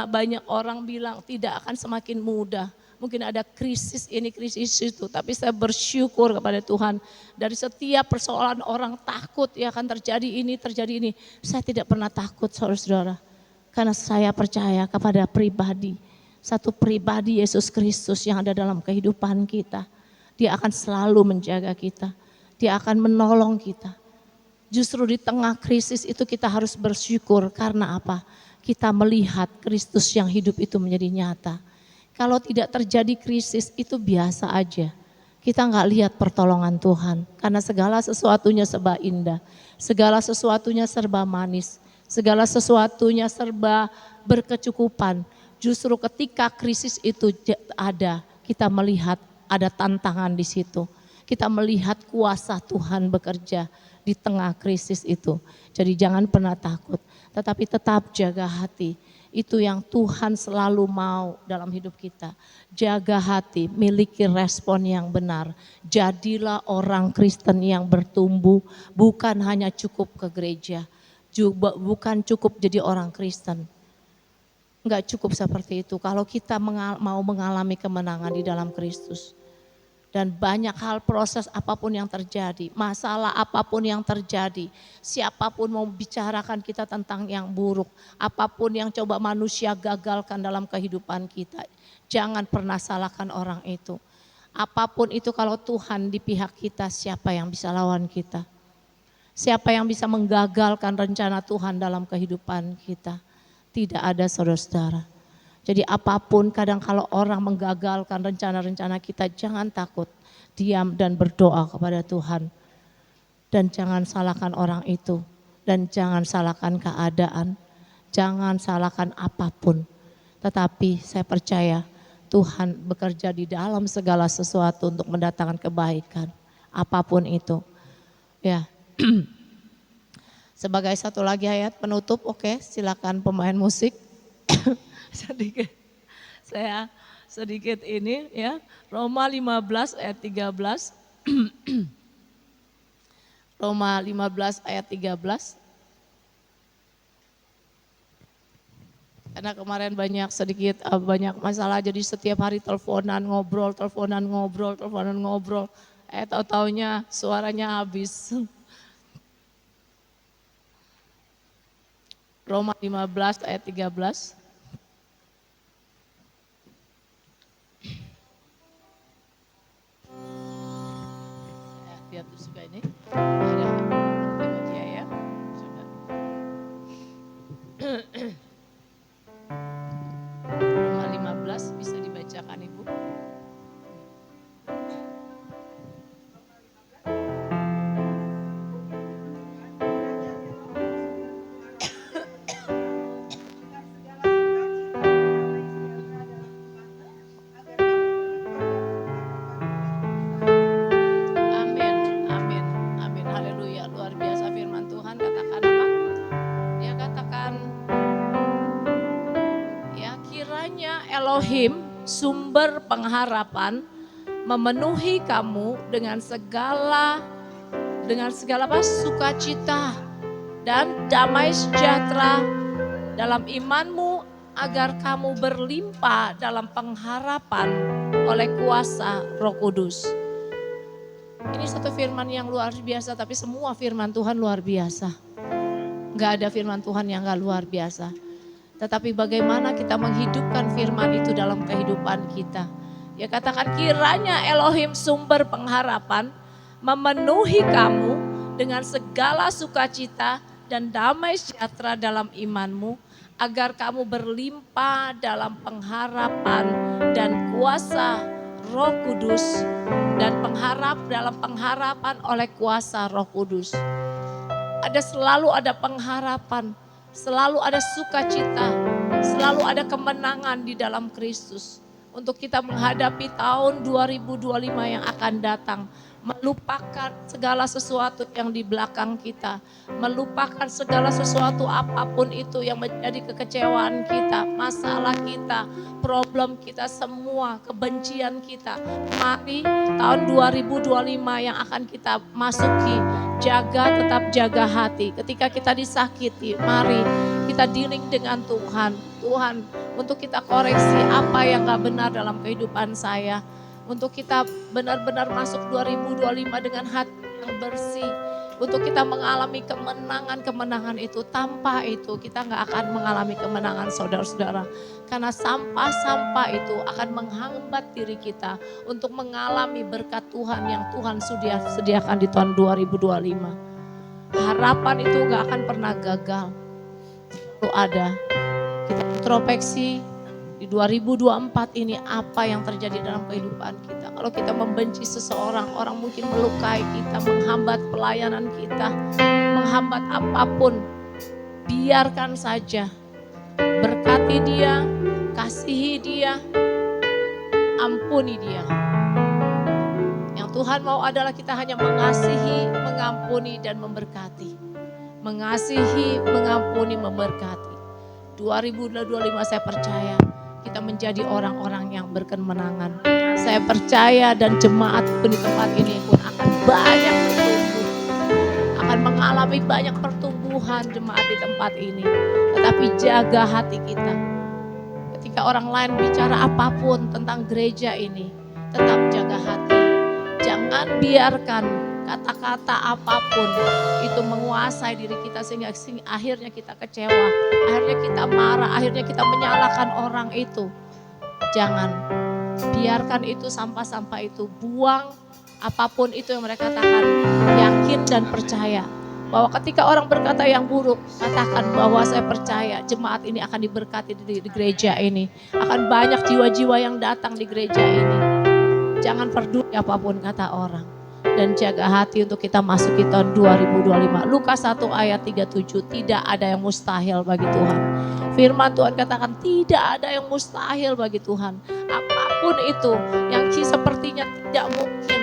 banyak orang bilang tidak akan semakin mudah. Mungkin ada krisis ini, krisis itu. Tapi saya bersyukur kepada Tuhan. Dari setiap persoalan orang takut ya akan terjadi ini, terjadi ini. Saya tidak pernah takut, saudara-saudara. Karena saya percaya kepada pribadi. Satu pribadi Yesus Kristus yang ada dalam kehidupan kita. Dia akan selalu menjaga kita. Dia akan menolong kita. Justru di tengah krisis itu kita harus bersyukur. Karena apa? Kita melihat Kristus yang hidup itu menjadi nyata. Kalau tidak terjadi krisis itu biasa aja. Kita nggak lihat pertolongan Tuhan. Karena segala sesuatunya serba indah. Segala sesuatunya serba manis. Segala sesuatunya serba berkecukupan. Justru ketika krisis itu ada, kita melihat ada tantangan di situ. Kita melihat kuasa Tuhan bekerja di tengah krisis itu. Jadi jangan pernah takut, tetapi tetap jaga hati. Itu yang Tuhan selalu mau dalam hidup kita. Jaga hati, miliki respon yang benar. Jadilah orang Kristen yang bertumbuh, bukan hanya cukup ke gereja. Bukan cukup jadi orang Kristen. Enggak cukup seperti itu kalau kita mau mengalami kemenangan di dalam Kristus. Dan banyak hal proses apapun yang terjadi, masalah apapun yang terjadi, siapapun mau bicarakan kita tentang yang buruk, apapun yang coba manusia gagalkan dalam kehidupan kita, jangan pernah salahkan orang itu. Apapun itu kalau Tuhan di pihak kita, siapa yang bisa lawan kita? Siapa yang bisa menggagalkan rencana Tuhan dalam kehidupan kita? Tidak ada, saudara-saudara. Jadi apapun kadang kalau orang menggagalkan rencana-rencana kita, jangan takut, diam dan berdoa kepada Tuhan. Dan jangan salahkan orang itu, dan jangan salahkan keadaan, jangan salahkan apapun. Tetapi saya percaya Tuhan bekerja di dalam segala sesuatu untuk mendatangkan kebaikan, apapun itu. Ya. Sebagai satu lagi ayat penutup, oke, silakan pemain musik. Saya sedikit ini ya, Roma 15 ayat 13. Roma 15 ayat 13. Karena kemarin banyak masalah, jadi setiap hari teleponan ngobrol. Tahu-taunya suaranya habis. Roma 15 ayat 13. Lihat juga ini ada Timotius ya. Coba. Roma 15 bisa dibacakan Ibu. Elohim, sumber pengharapan, memenuhi kamu dengan segala sukacita dan damai sejahtera dalam imanmu, agar kamu berlimpah dalam pengharapan oleh kuasa Roh Kudus. Ini satu firman yang luar biasa, tapi semua firman Tuhan luar biasa. Gak ada firman Tuhan yang gak luar biasa. Tetapi bagaimana kita menghidupkan firman itu dalam kehidupan kita. Ya katakan, kiranya Elohim sumber pengharapan memenuhi kamu dengan segala sukacita dan damai sejahtera dalam imanmu, agar kamu berlimpah dalam pengharapan dan kuasa Roh Kudus, dan dalam pengharapan oleh kuasa Roh Kudus. Selalu ada pengharapan, selalu ada sukacita, selalu ada kemenangan di dalam Kristus. Untuk kita menghadapi tahun 2025 yang akan datang. Melupakan segala sesuatu yang di belakang kita. Melupakan segala sesuatu apapun itu yang menjadi kekecewaan kita, masalah kita, problem kita semua, kebencian kita. Mari tahun 2025 yang akan kita masuki, tetap jaga hati. Ketika kita disakiti, mari kita dealing dengan Tuhan. Tuhan, untuk kita koreksi apa yang gak benar dalam kehidupan saya. Untuk kita benar-benar masuk 2025 dengan hati yang bersih. Untuk kita mengalami kemenangan itu. Tanpa itu kita gak akan mengalami kemenangan, saudara-saudara. Karena sampah-sampah itu akan menghambat diri kita untuk mengalami berkat Tuhan yang Tuhan sudah sediakan di tahun 2025. Harapan itu gak akan pernah gagal. Itu ada. Kita introspeksi di 2024 ini apa yang terjadi dalam kehidupan kita. Kalau kita membenci seseorang, orang mungkin melukai kita, menghambat pelayanan kita, menghambat apapun. Biarkan saja. Berkati dia, kasihi dia, ampuni dia. Yang Tuhan mau adalah kita hanya mengasihi, mengampuni dan memberkati. Mengasihi, mengampuni, memberkati. 2025 saya percaya kita menjadi orang-orang yang berkemenangan. Saya percaya dan jemaat di tempat ini pun akan banyak bertumbuh. Akan mengalami banyak pertumbuhan jemaat di tempat ini. Tetapi jaga hati kita. Ketika orang lain bicara apapun tentang gereja ini, tetap jaga hati. Jangan biarkan kata-kata apapun itu menguasai diri kita sehingga akhirnya kita kecewa, akhirnya kita marah, akhirnya kita menyalahkan orang itu. Jangan biarkan itu sampah-sampah itu, buang apapun itu yang mereka katakan. Yakin dan percaya bahwa ketika orang berkata yang buruk, katakan bahwa saya percaya jemaat ini akan diberkati di gereja ini. Akan banyak jiwa-jiwa yang datang di gereja ini. Jangan peduli apapun kata orang. Dan jaga hati untuk kita masuki tahun 2025. Lukas 1 ayat 37, tidak ada yang mustahil bagi Tuhan. Firman Tuhan katakan tidak ada yang mustahil bagi Tuhan. Apapun itu yang sepertinya tidak mungkin.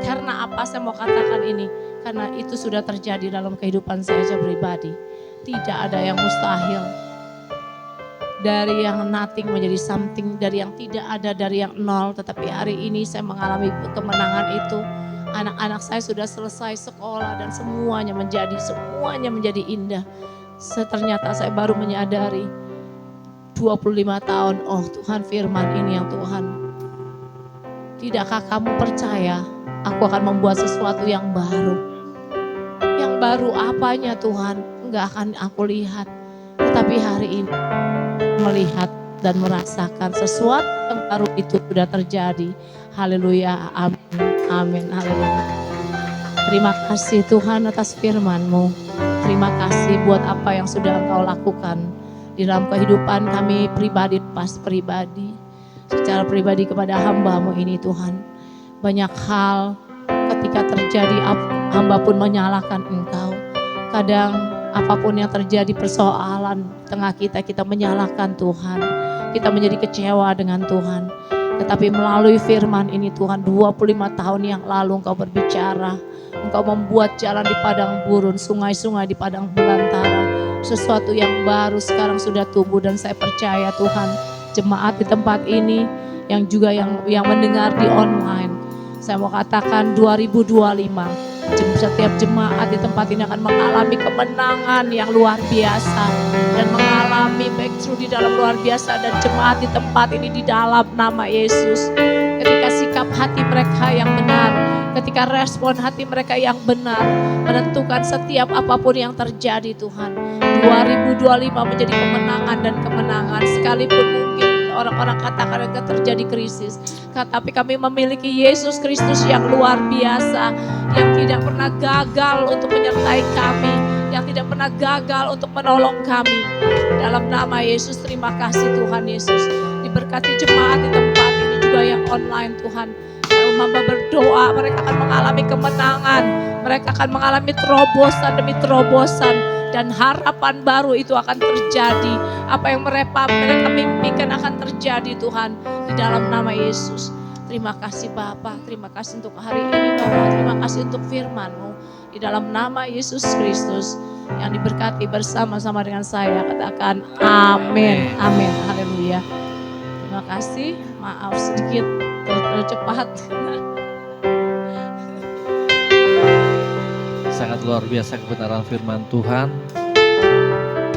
Karena apa saya mau katakan ini? Karena itu sudah terjadi dalam kehidupan saya pribadi. Tidak ada yang mustahil. Dari yang nothing menjadi something, dari yang tidak ada, dari yang nol. Tetapi hari ini saya mengalami kemenangan itu. Anak-anak saya sudah selesai sekolah dan semuanya menjadi indah. Ternyata saya baru menyadari 25 tahun, oh Tuhan firman ini yang Tuhan. Tidakkah kamu percaya aku akan membuat sesuatu yang baru? Yang baru apanya Tuhan? Enggak akan aku lihat. Tetapi hari ini melihat dan merasakan sesuatu yang baru itu sudah terjadi. Haleluya, amin, amin, haleluya. Terima kasih Tuhan atas firman-Mu. Terima kasih buat apa yang sudah Engkau lakukan di dalam kehidupan kami pribadi, secara pribadi kepada hamba-Mu ini Tuhan. Banyak hal ketika terjadi hamba pun menyalahkan Engkau. Kadang apapun yang terjadi persoalan tengah kita menyalahkan Tuhan. Kita menjadi kecewa dengan Tuhan. Tetapi melalui firman ini Tuhan, 25 tahun yang lalu Engkau berbicara. Engkau membuat jalan di padang gurun, sungai-sungai di padang belantara. Sesuatu yang baru sekarang sudah tumbuh dan saya percaya Tuhan, jemaat di tempat ini yang juga yang mendengar di online. Saya mau katakan 2025. Setiap jemaat di tempat ini akan mengalami kemenangan yang luar biasa dan mengalami breakthrough di dalam luar biasa, dan jemaat di tempat ini di dalam nama Yesus. Ketika sikap hati mereka yang benar, ketika respon hati mereka yang benar menentukan setiap apapun yang terjadi Tuhan. 2025 menjadi kemenangan dan kemenangan, sekalipun mungkin orang-orang katakan akan terjadi krisis. Tapi kami memiliki Yesus Kristus yang luar biasa, yang tidak pernah gagal untuk menyertai kami, yang tidak pernah gagal untuk menolong kami. Dalam nama Yesus, terima kasih Tuhan Yesus. Diberkati jemaat di tempat ini juga yang online Tuhan. Kalau hamba berdoa, mereka akan mengalami kemenangan, mereka akan mengalami terobosan demi terobosan. Dan harapan baru itu akan terjadi. Apa yang mereka mimpikan akan terjadi Tuhan. Di dalam nama Yesus. Terima kasih Bapa. Terima kasih untuk hari ini Bapa. Terima kasih untuk firman-Mu. Di dalam nama Yesus Kristus. Yang diberkati bersama-sama dengan saya. Katakan amin. Amin. Haleluya. Terima kasih. Maaf sedikit terlalu cepat. Sangat luar biasa kebenaran firman Tuhan.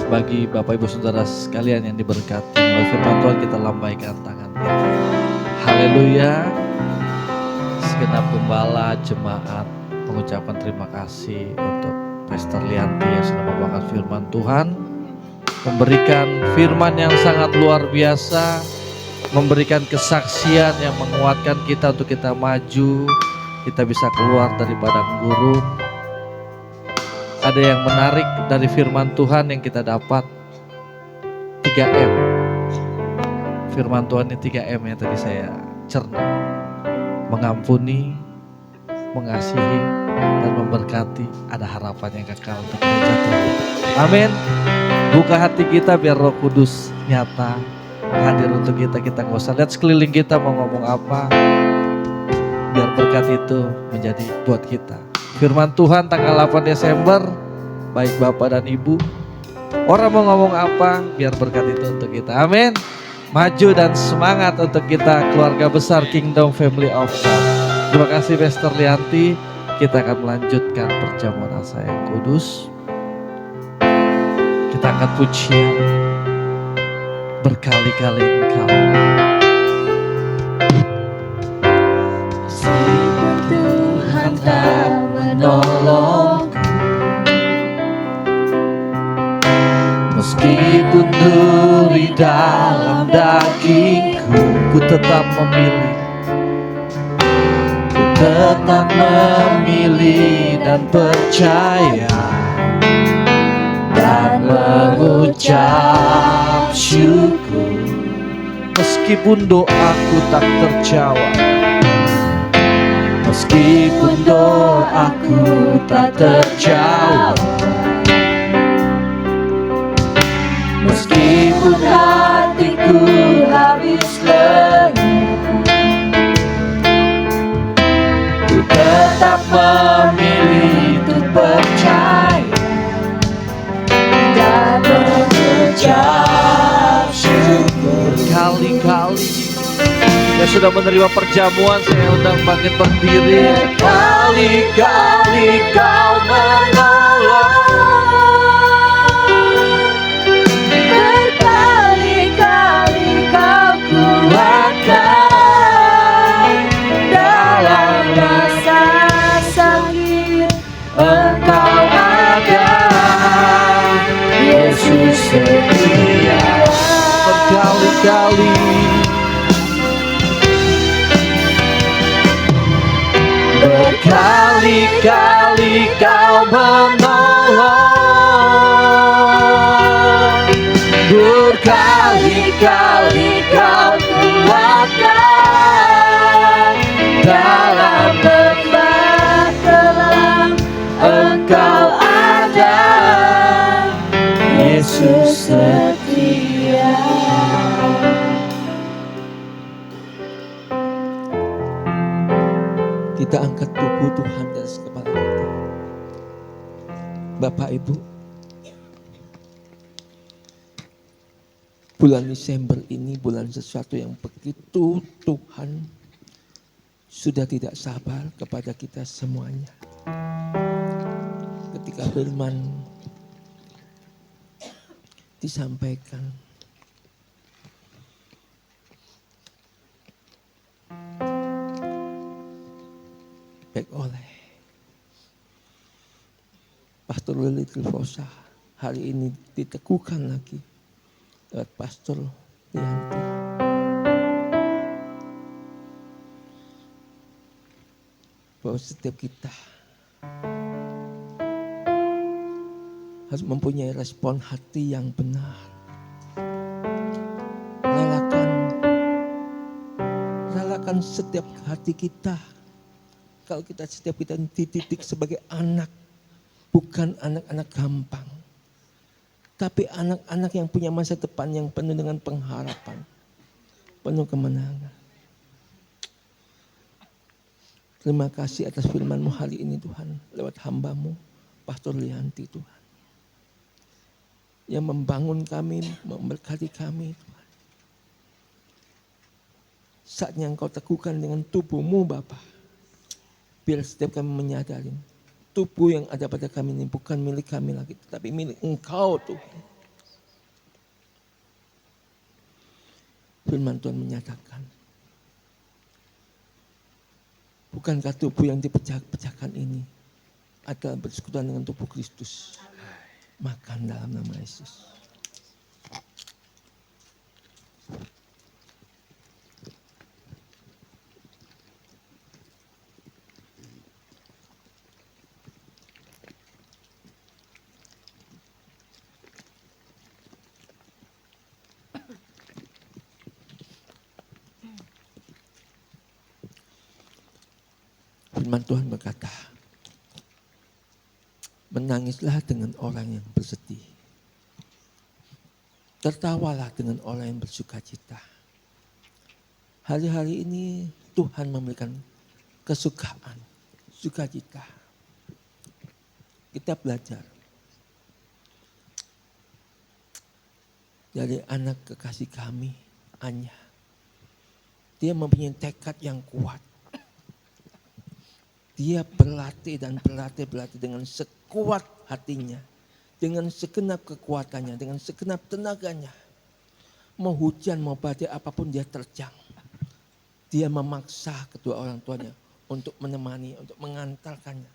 Bagi Bapak Ibu Saudara sekalian yang diberkati melalui firman Tuhan, kita lambaikan tangan kita. Haleluya. Segenap gembala jemaat mengucapkan terima kasih untuk Pastor Lianti yang sudah membawakan firman Tuhan, memberikan firman yang sangat luar biasa, memberikan kesaksian yang menguatkan kita untuk kita maju, kita bisa keluar dari padang gurun. Ada yang menarik dari firman Tuhan yang kita dapat, 3M. Firman Tuhan ini 3M yang tadi saya cerna. Mengampuni, mengasihi, dan memberkati. Ada harapan yang kekal untuk gereja Tuhan. Amin. Buka hati kita biar Roh Kudus nyata hadir untuk kita. Kita gak usah lihat sekeliling kita mau ngomong apa. Biar berkat itu menjadi buat kita. Firman Tuhan tanggal 8 Desember, baik Bapak dan Ibu, orang mau ngomong apa, biar berkat itu untuk kita. Amin. Maju dan semangat untuk kita, keluarga besar Kingdom Family of God. Terima kasih Pastor Lianti. Kita akan melanjutkan perjamuan asa yang kudus. Kita angkat pujian, berkali-kali Engkau. Seperti tetap memilih. Ku tetap memilih dan percaya dan mengucap syukur. Meskipun doaku tak terjawab, meskipun doaku tak terjawab, meskipun hatiku habis lenyap, ku tetap memilih untuk percaya dan mengucap syukur. Berkali-kali yang sudah menerima perjamuan, saya undang bangkit berdiri. Berkali-kali kau menolong, berkali-kali kau kuatkan. Dalam masa sakit Engkau ada, Yesus setia. Berkali-kali, berkali-kali kau menolong, berkali-kali kau kuatkan. Dalam lembah kelam Engkau ada, Yesus setia. Kita angkat tubuh Tuhan di atas kepala kita. Bapak Ibu, bulan Desember ini bulan sesuatu yang begitu Tuhan sudah tidak sabar kepada kita semuanya. Ketika firman disampaikan, baik oleh Pastor Lili Trifosa, hari ini diteguhkan lagi lewat Pastor Lianti. Bahwa setiap kita harus mempunyai respon hati yang benar. Relakan setiap hati kita. Kalau setiap kita dididik sebagai anak, bukan anak-anak gampang, tapi anak-anak yang punya masa depan yang penuh dengan pengharapan, penuh kemenangan. Terima kasih atas firman-Mu hari ini Tuhan, lewat hamba-Mu, Pastor Lianti Tuhan. Yang membangun kami, memberkati kami Tuhan. Saatnya Engkau teguhkan dengan tubuh-Mu Bapa. Biar setiap kami menyadari tubuh yang ada pada kami ini bukan milik kami lagi, tetapi milik Engkau Tuhan. Firman Tuhan menyatakan, bukankah tubuh yang dipecah-pecahkan ini adalah bersekutuan dengan tubuh Kristus? Makan dalam nama Yesus. Firman Tuhan berkata, menangislah dengan orang yang bersedih, tertawalah dengan orang yang bersukacita. Hari-hari ini Tuhan memberikan kesukaan, sukacita. Kita belajar dari anak kekasih kami, Anya. Dia mempunyai tekad yang kuat. Dia berlatih dengan sekuat hatinya. Dengan segenap kekuatannya, dengan segenap tenaganya. Mau hujan, mau badai, apapun dia terjang. Dia memaksa kedua orang tuanya untuk menemani, untuk mengantarkannya.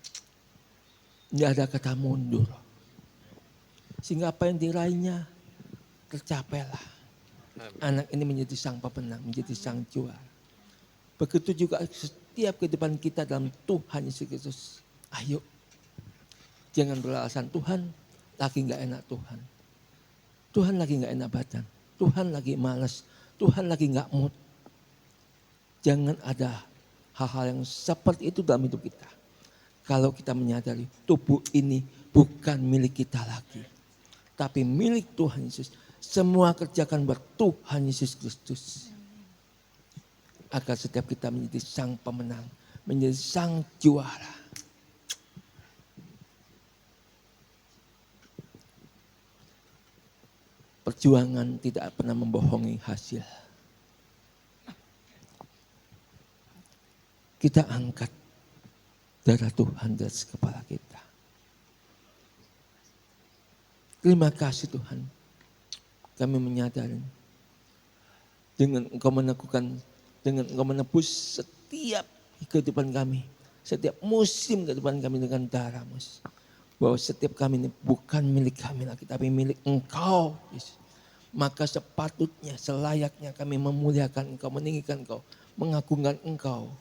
Tidak ada kata mundur. Sehingga apa yang diraihnya tercapailah. Anak ini menjadi sang pemenang, menjadi sang juara. Begitu juga setiap kehidupan kita dalam Tuhan Yesus Kristus. Ayo, jangan beralasan Tuhan lagi nggak enak Tuhan. Tuhan lagi nggak enak badan. Tuhan lagi malas. Tuhan lagi nggak mood. Jangan ada hal-hal yang seperti itu dalam hidup kita. Kalau kita menyadari tubuh ini bukan milik kita lagi. Tapi milik Tuhan Yesus. Semua kerjakan buat Tuhan Yesus Kristus. Agar setiap kita menjadi sang pemenang. Menjadi sang juara. Perjuangan tidak pernah membohongi hasil. Kita angkat darah Tuhan di atas kepala kita. Terima kasih Tuhan. Kami menyadari dengan Engkau melakukan, dengan Engkau menebus setiap kehidupan kami. Setiap musim kehidupan kami dengan darah-Mu. Bahwa setiap kami ini bukan milik kami lagi, tapi milik Engkau. Maka sepatutnya, selayaknya kami memuliakan Engkau, meninggikan Engkau, mengagungkan Engkau.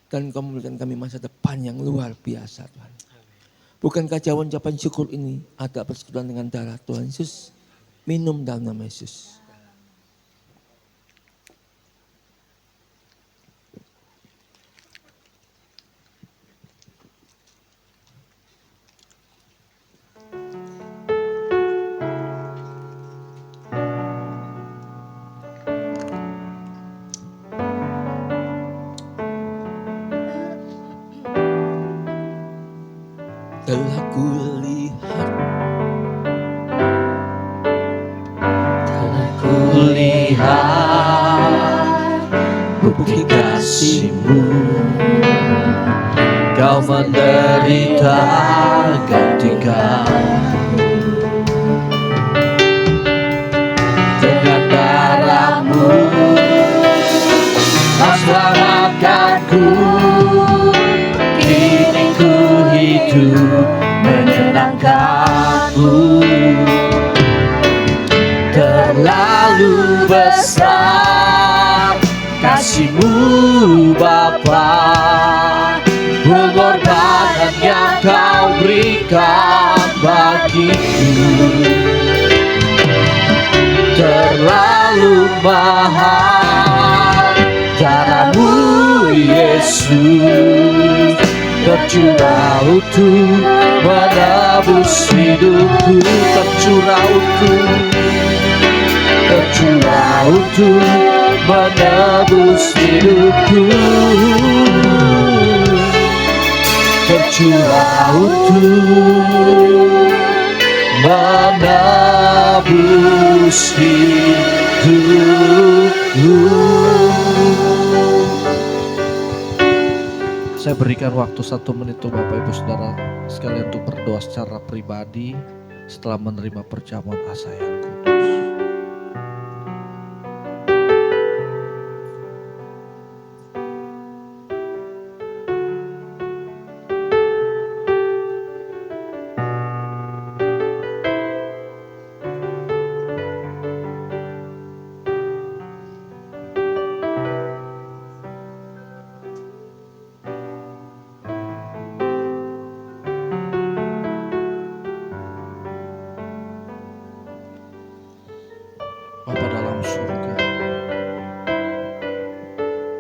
Dan Engkau memberikan kami masa depan yang luar biasa Tuhan. Bukankah jauh ucapan syukur ini ada persekutuan dengan darah Tuhan Yesus? Minum dalam nama Yesus. Telah kulihat bukti kasih-Mu. Kau menderita gantikan dengan darah-Mu. Kau selamatkanku, kini ku hidup menyenangkan-Mu. Terlalu besar kasih-Mu Bapa, pengorbanan yang Kau berikan bagiku. Terlalu mahal darah-Mu Yesus, tercurah untuk menebus hidupku. Tercurah untuk menebus hidupku. Tercurah untuk menebus hidupku. Saya berikan waktu 1 menit untuk Bapak Ibu Saudara sekalian untuk berdoa secara pribadi setelah menerima perjamuan asa yang kudus. Bapa dalam surga,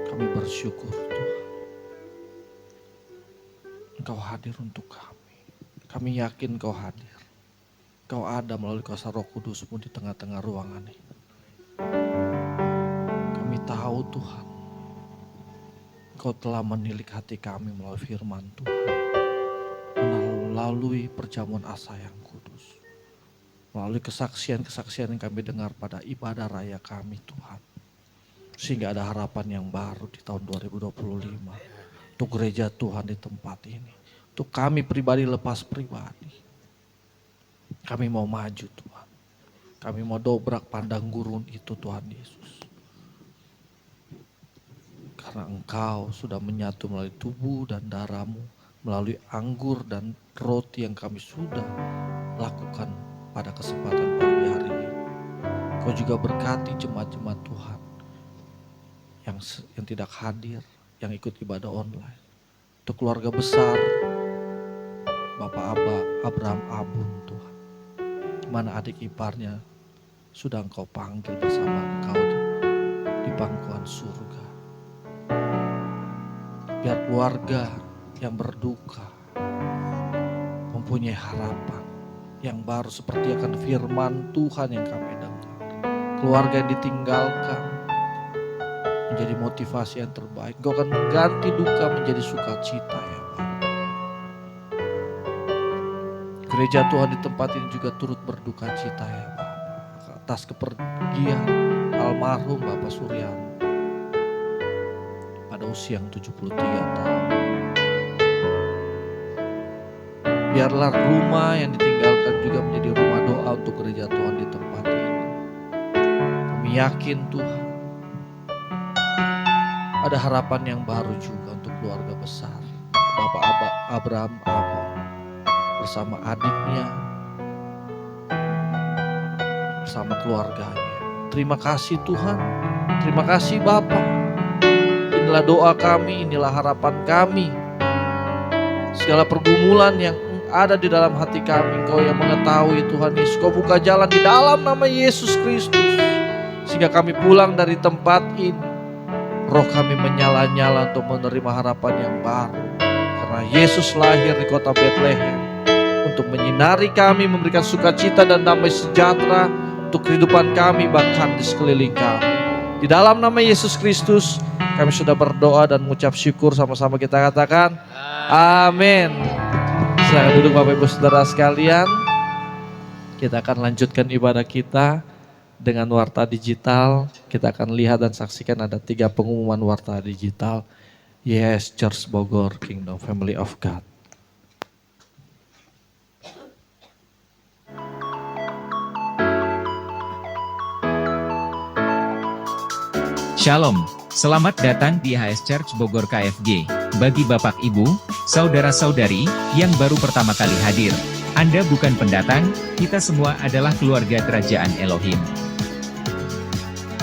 kami bersyukur Tuhan, Engkau hadir untuk kami. Kami yakin Engkau hadir. Engkau ada melalui kuasa Roh Kudus-Mu di tengah-tengah ruangan ini. Kami tahu Tuhan, Engkau telah menilik hati kami melalui firman Tuhan, melalui perjamuan asa yang kudus. Melalui kesaksian-kesaksian yang kami dengar pada ibadah raya kami Tuhan. Sehingga ada harapan yang baru di tahun 2025. Untuk gereja Tuhan di tempat ini. Untuk kami pribadi lepas pribadi. Kami mau maju Tuhan. Kami mau dobrak pandang gurun itu Tuhan Yesus. Karena Engkau sudah menyatu melalui tubuh dan darah-Mu. Melalui anggur dan roti yang kami sudah lakukan pada kesempatan pagi hari ini. Kau juga berkati jemaat-jemaat Tuhan yang tidak hadir, yang ikut ibadah online. Untuk keluarga besar Bapak Abraham Abun Tuhan, mana adik iparnya sudah Engkau panggil bersama Engkau di pangkuan surga. Biar keluarga yang berduka mempunyai harapan yang baru seperti akan firman Tuhan yang kami dengar. Keluarga yang ditinggalkan menjadi motivasi yang terbaik. Engkau akan mengganti duka menjadi sukacita ya Bapak. Gereja Tuhan di tempat ini juga turut berduka cita ya Bapak, atas kepergian almarhum Bapak Suryanto pada usia yang 73 tahun. Biarlah rumah yang ditinggalkan juga menjadi rumah doa untuk gereja Tuhan di tempat ini. Kami yakin Tuhan, ada harapan yang baru juga untuk keluarga besar Bapak Abraham Abun bersama adiknya, bersama keluarganya. Terima kasih Tuhan, terima kasih Bapak. Inilah doa kami, inilah harapan kami. Segala pergumulan yang ada di dalam hati kami, Engkau yang mengetahui Tuhan Yesus. Kau buka jalan di dalam nama Yesus Kristus, sehingga kami pulang dari tempat ini, roh kami menyala-nyala untuk menerima harapan yang baru. Karena Yesus lahir di kota Bethlehem untuk menyinari kami, memberikan sukacita dan damai sejahtera untuk kehidupan kami, bahkan di sekeliling kami. Di dalam nama Yesus Kristus kami sudah berdoa dan mengucap syukur. Sama-sama kita katakan amin. Silakan duduk Bapak Ibu Saudara sekalian. Kita akan lanjutkan ibadah kita dengan warta digital. Kita akan lihat dan saksikan ada 3 pengumuman warta digital YHS Church Bogor Kingdom Family of God. Shalom, selamat datang di YHS Church Bogor KFG. Bagi Bapak Ibu, Saudara-saudari yang baru pertama kali hadir, Anda bukan pendatang, kita semua adalah keluarga kerajaan Elohim.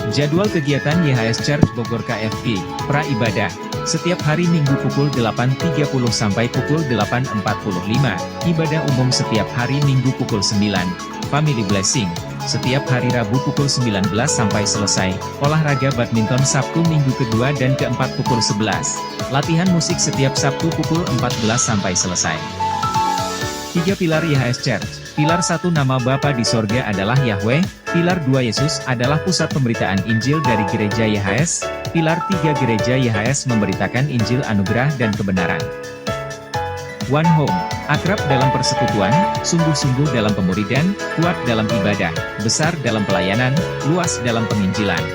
Jadwal kegiatan YHS Church Bogor KFG, pra-ibadah, setiap hari Minggu pukul 8.30 sampai pukul 8.45, ibadah umum setiap hari Minggu pukul 9, Family Blessing, setiap hari Rabu pukul 19 sampai selesai, olahraga badminton Sabtu Minggu kedua dan keempat pukul 11, latihan musik setiap Sabtu pukul 14 sampai selesai. 3 pilar YHS Church. Pilar 1 nama Bapa di sorga adalah Yahweh. Pilar 2 Yesus adalah pusat pemberitaan Injil dari gereja YHS. Pilar 3 gereja YHS memberitakan Injil anugerah dan kebenaran. One Home, akrab dalam persekutuan, sungguh-sungguh dalam pemuridan, kuat dalam ibadah, besar dalam pelayanan, luas dalam penginjilan.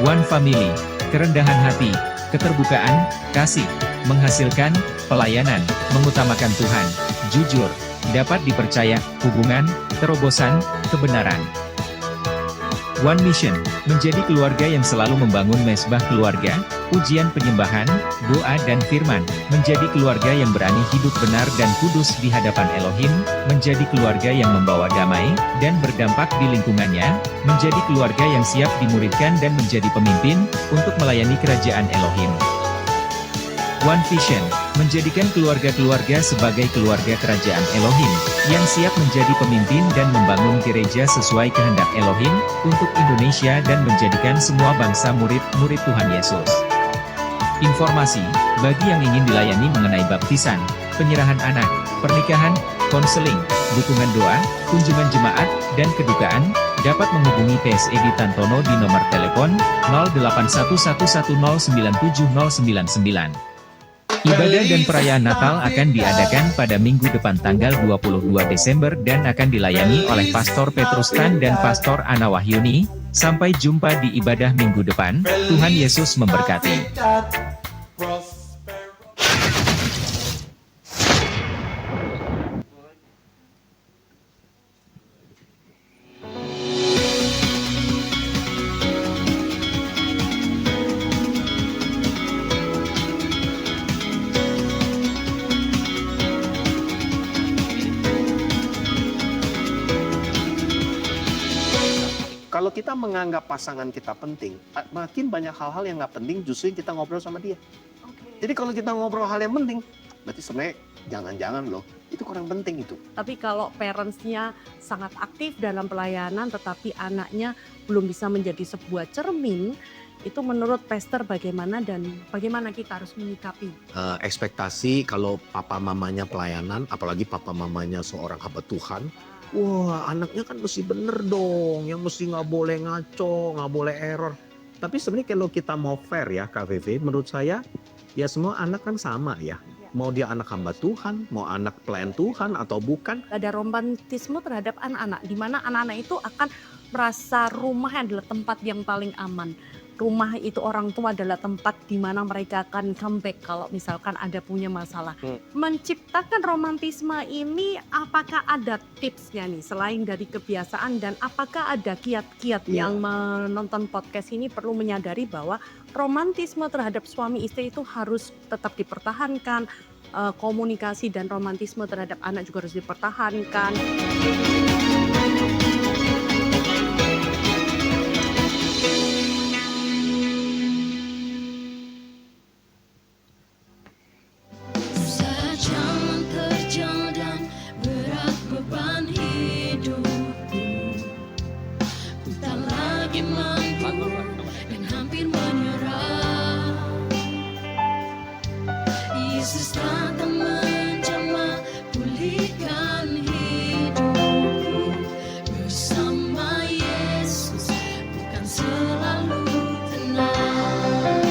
One Family, kerendahan hati, keterbukaan, kasih, menghasilkan, pelayanan, mengutamakan Tuhan, jujur, dapat dipercaya, hubungan, terobosan, kebenaran. One Mission, menjadi keluarga yang selalu membangun mesbah keluarga, ujian penyembahan, doa dan firman, menjadi keluarga yang berani hidup benar dan kudus di hadapan Elohim, menjadi keluarga yang membawa damai, dan berdampak di lingkungannya, menjadi keluarga yang siap dimuridkan dan menjadi pemimpin, untuk melayani kerajaan Elohim. One Vision, menjadikan keluarga-keluarga sebagai keluarga kerajaan Elohim, yang siap menjadi pemimpin dan membangun gereja sesuai kehendak Elohim, untuk Indonesia dan menjadikan semua bangsa murid-murid Tuhan Yesus. Informasi, bagi yang ingin dilayani mengenai baptisan, penyerahan anak, pernikahan, konseling, dukungan doa, kunjungan jemaat, dan kedukaan, dapat menghubungi PSE di Tantono di nomor telepon 0811109799. Ibadah dan perayaan Natal akan diadakan pada minggu depan tanggal 22 Desember dan akan dilayani oleh Pastor Petrus Tan dan Pastor Ana Wahyuni. Sampai jumpa di ibadah minggu depan. Tuhan Yesus memberkati. kita menganggap pasangan kita penting, makin banyak hal-hal yang nggak penting justru kita ngobrol sama dia. Jadi kalau kita ngobrol hal yang penting, berarti sebenarnya jangan-jangan loh, itu kurang penting itu. Tapi kalau parentsnya sangat aktif dalam pelayanan tetapi anaknya belum bisa menjadi sebuah cermin, itu menurut Pastor bagaimana dan bagaimana kita harus menyikapi? Ekspektasi kalau papa mamanya pelayanan, apalagi papa mamanya seorang hamba Tuhan, wah anaknya kan mesti bener dong, yang mesti nggak boleh ngaco, nggak boleh error. Tapi sebenarnya kalau kita mau fair ya KVV, menurut saya ya semua anak kan sama ya. Mau dia anak hamba Tuhan, mau anak pelayan Tuhan atau bukan. Ada romantisme terhadap anak-anak, di mana anak-anak itu akan merasa rumah adalah tempat yang paling aman. Rumah itu orang tua adalah tempat di mana mereka akan comeback kalau misalkan ada punya masalah. Menciptakan romantisme ini apakah ada tipsnya nih selain dari kebiasaan, dan apakah ada kiat-kiat yang menonton podcast ini perlu menyadari bahwa romantisme terhadap suami istri itu harus tetap dipertahankan, komunikasi dan romantisme terhadap anak juga harus dipertahankan. Jangan terjal dan berat beban hidupku, ku tak lagi mampu dan hampir menyerah. Yesus datang menjamah, pulihkan hidupku. Bersama Yesus bukan selalu tenang.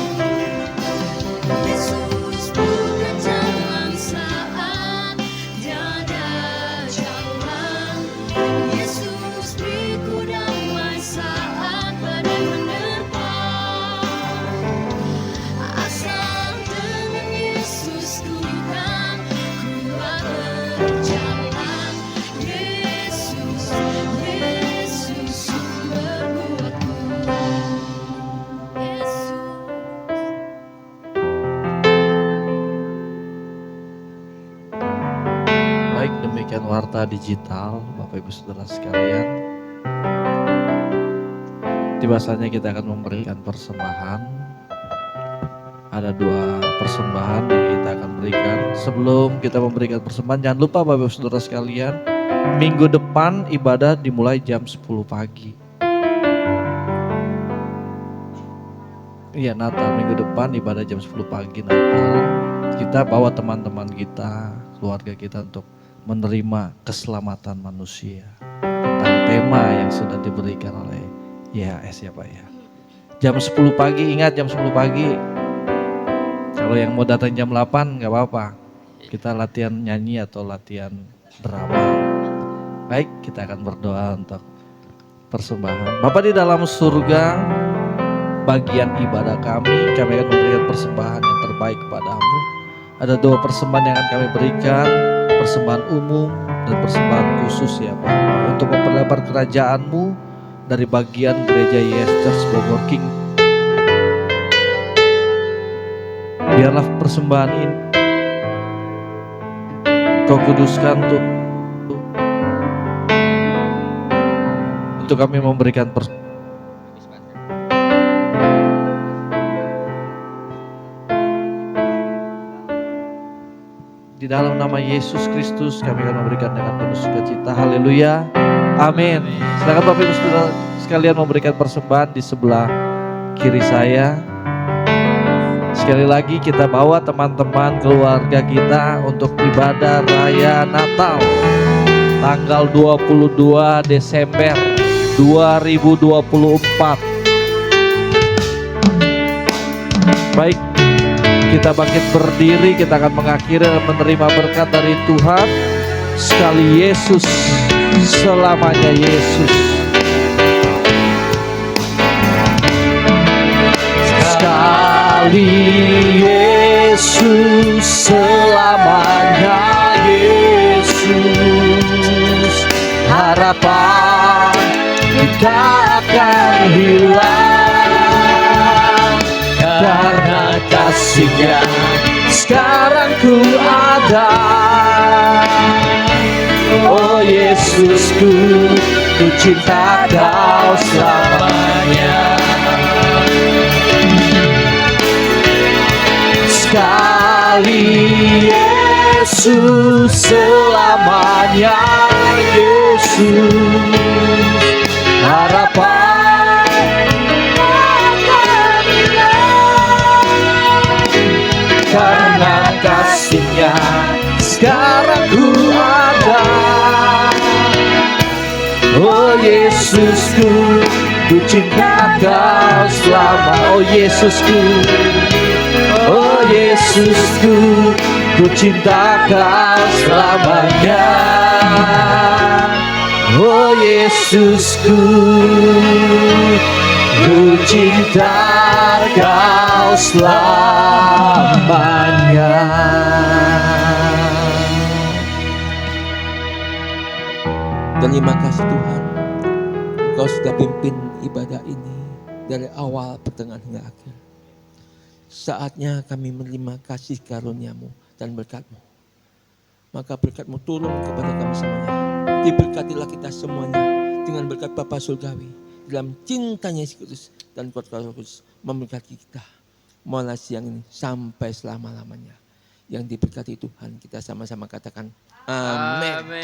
Yesus bukan jalan saat tiada jalan. Yesus beriku damai saat badai menerpa. Asal dengan Yesus ku kan kuat berjalan. Yesus, Yesus sumber kuatku. Yesus. Baik, demikian Warta Digital, Bapak Ibu Saudara sekalian. Tiba saatnya kita akan memberikan persembahan. Ada 2 persembahan yang kita akan berikan. Sebelum kita memberikan persembahan, jangan lupa Bapak Ibu Saudara sekalian, minggu depan ibadah dimulai jam 10 pagi. Iya, Natal minggu depan ibadah jam 10 pagi Natal. Kita bawa teman-teman kita, keluarga kita untuk menerima keselamatan manusia. Tentang tema yang sudah diberikan oleh YHS ya Pak ya. Jam 10 pagi, ingat jam 10 pagi. Kalau yang mau datang jam 8 gak apa-apa. Kita latihan nyanyi atau latihan drama. Baik, kita akan berdoa untuk persembahan. Bapa di dalam surga, bagian ibadah kami akan memberikan persembahan yang terbaik kepadamu. Ada 2 persembahan yang akan kami berikan, persembahan umum dan persembahan khusus ya Pak, untuk memperlebar kerajaan-Mu dari bagian gereja YHS Church Bogor King. Biarlah persembahan ini Kau kuduskan untuk kami memberikan di dalam nama Yesus Kristus kami akan memberikan dengan penuh sukacita. Haleluya. Amin. Silakan Bapak Ibu Saudara sekalian memberikan persembahan di sebelah kiri saya. Sekali lagi kita bawa teman-teman keluarga kita untuk ibadah raya Natal tanggal 22 Desember 2024. Baik, kita bangkit berdiri, kita akan mengakhiri dan menerima berkat dari Tuhan. Sekali Yesus, selamanya Yesus. Sekali Yesus, selamanya Yesus. Harapan kita akan hilang karena kasih-Nya sekarang ku ada. Oh yeah. Yesusku, ku cinta Kau selamanya. Sekali Yesus, selamanya Yesus, harapan akan hilang. Karena kasih-Nya sekarang ku ada. Oh Yesusku, ku cinta Kau selama. Oh Yesusku, oh Yesusku, ku cinta Kau selamanya. Oh Yesusku, ku cinta Kau selamanya. Terima kasih Tuhan, Engkau sudah pimpin ibadah ini dari awal, pertengahan hingga akhir. Saatnya kami menerima kasih karunia-Mu dan berkat-Mu. Maka berkat-Mu turun kepada kami semuanya. Diberkatilah kita semuanya dengan berkat Bapa Surgawi. Dalam cintanya Yesus Kristus dan kuat Roh Kudus memberkati kita. Mulai siang ini sampai selama-lamanya. Yang diberkati Tuhan, kita sama-sama katakan amin.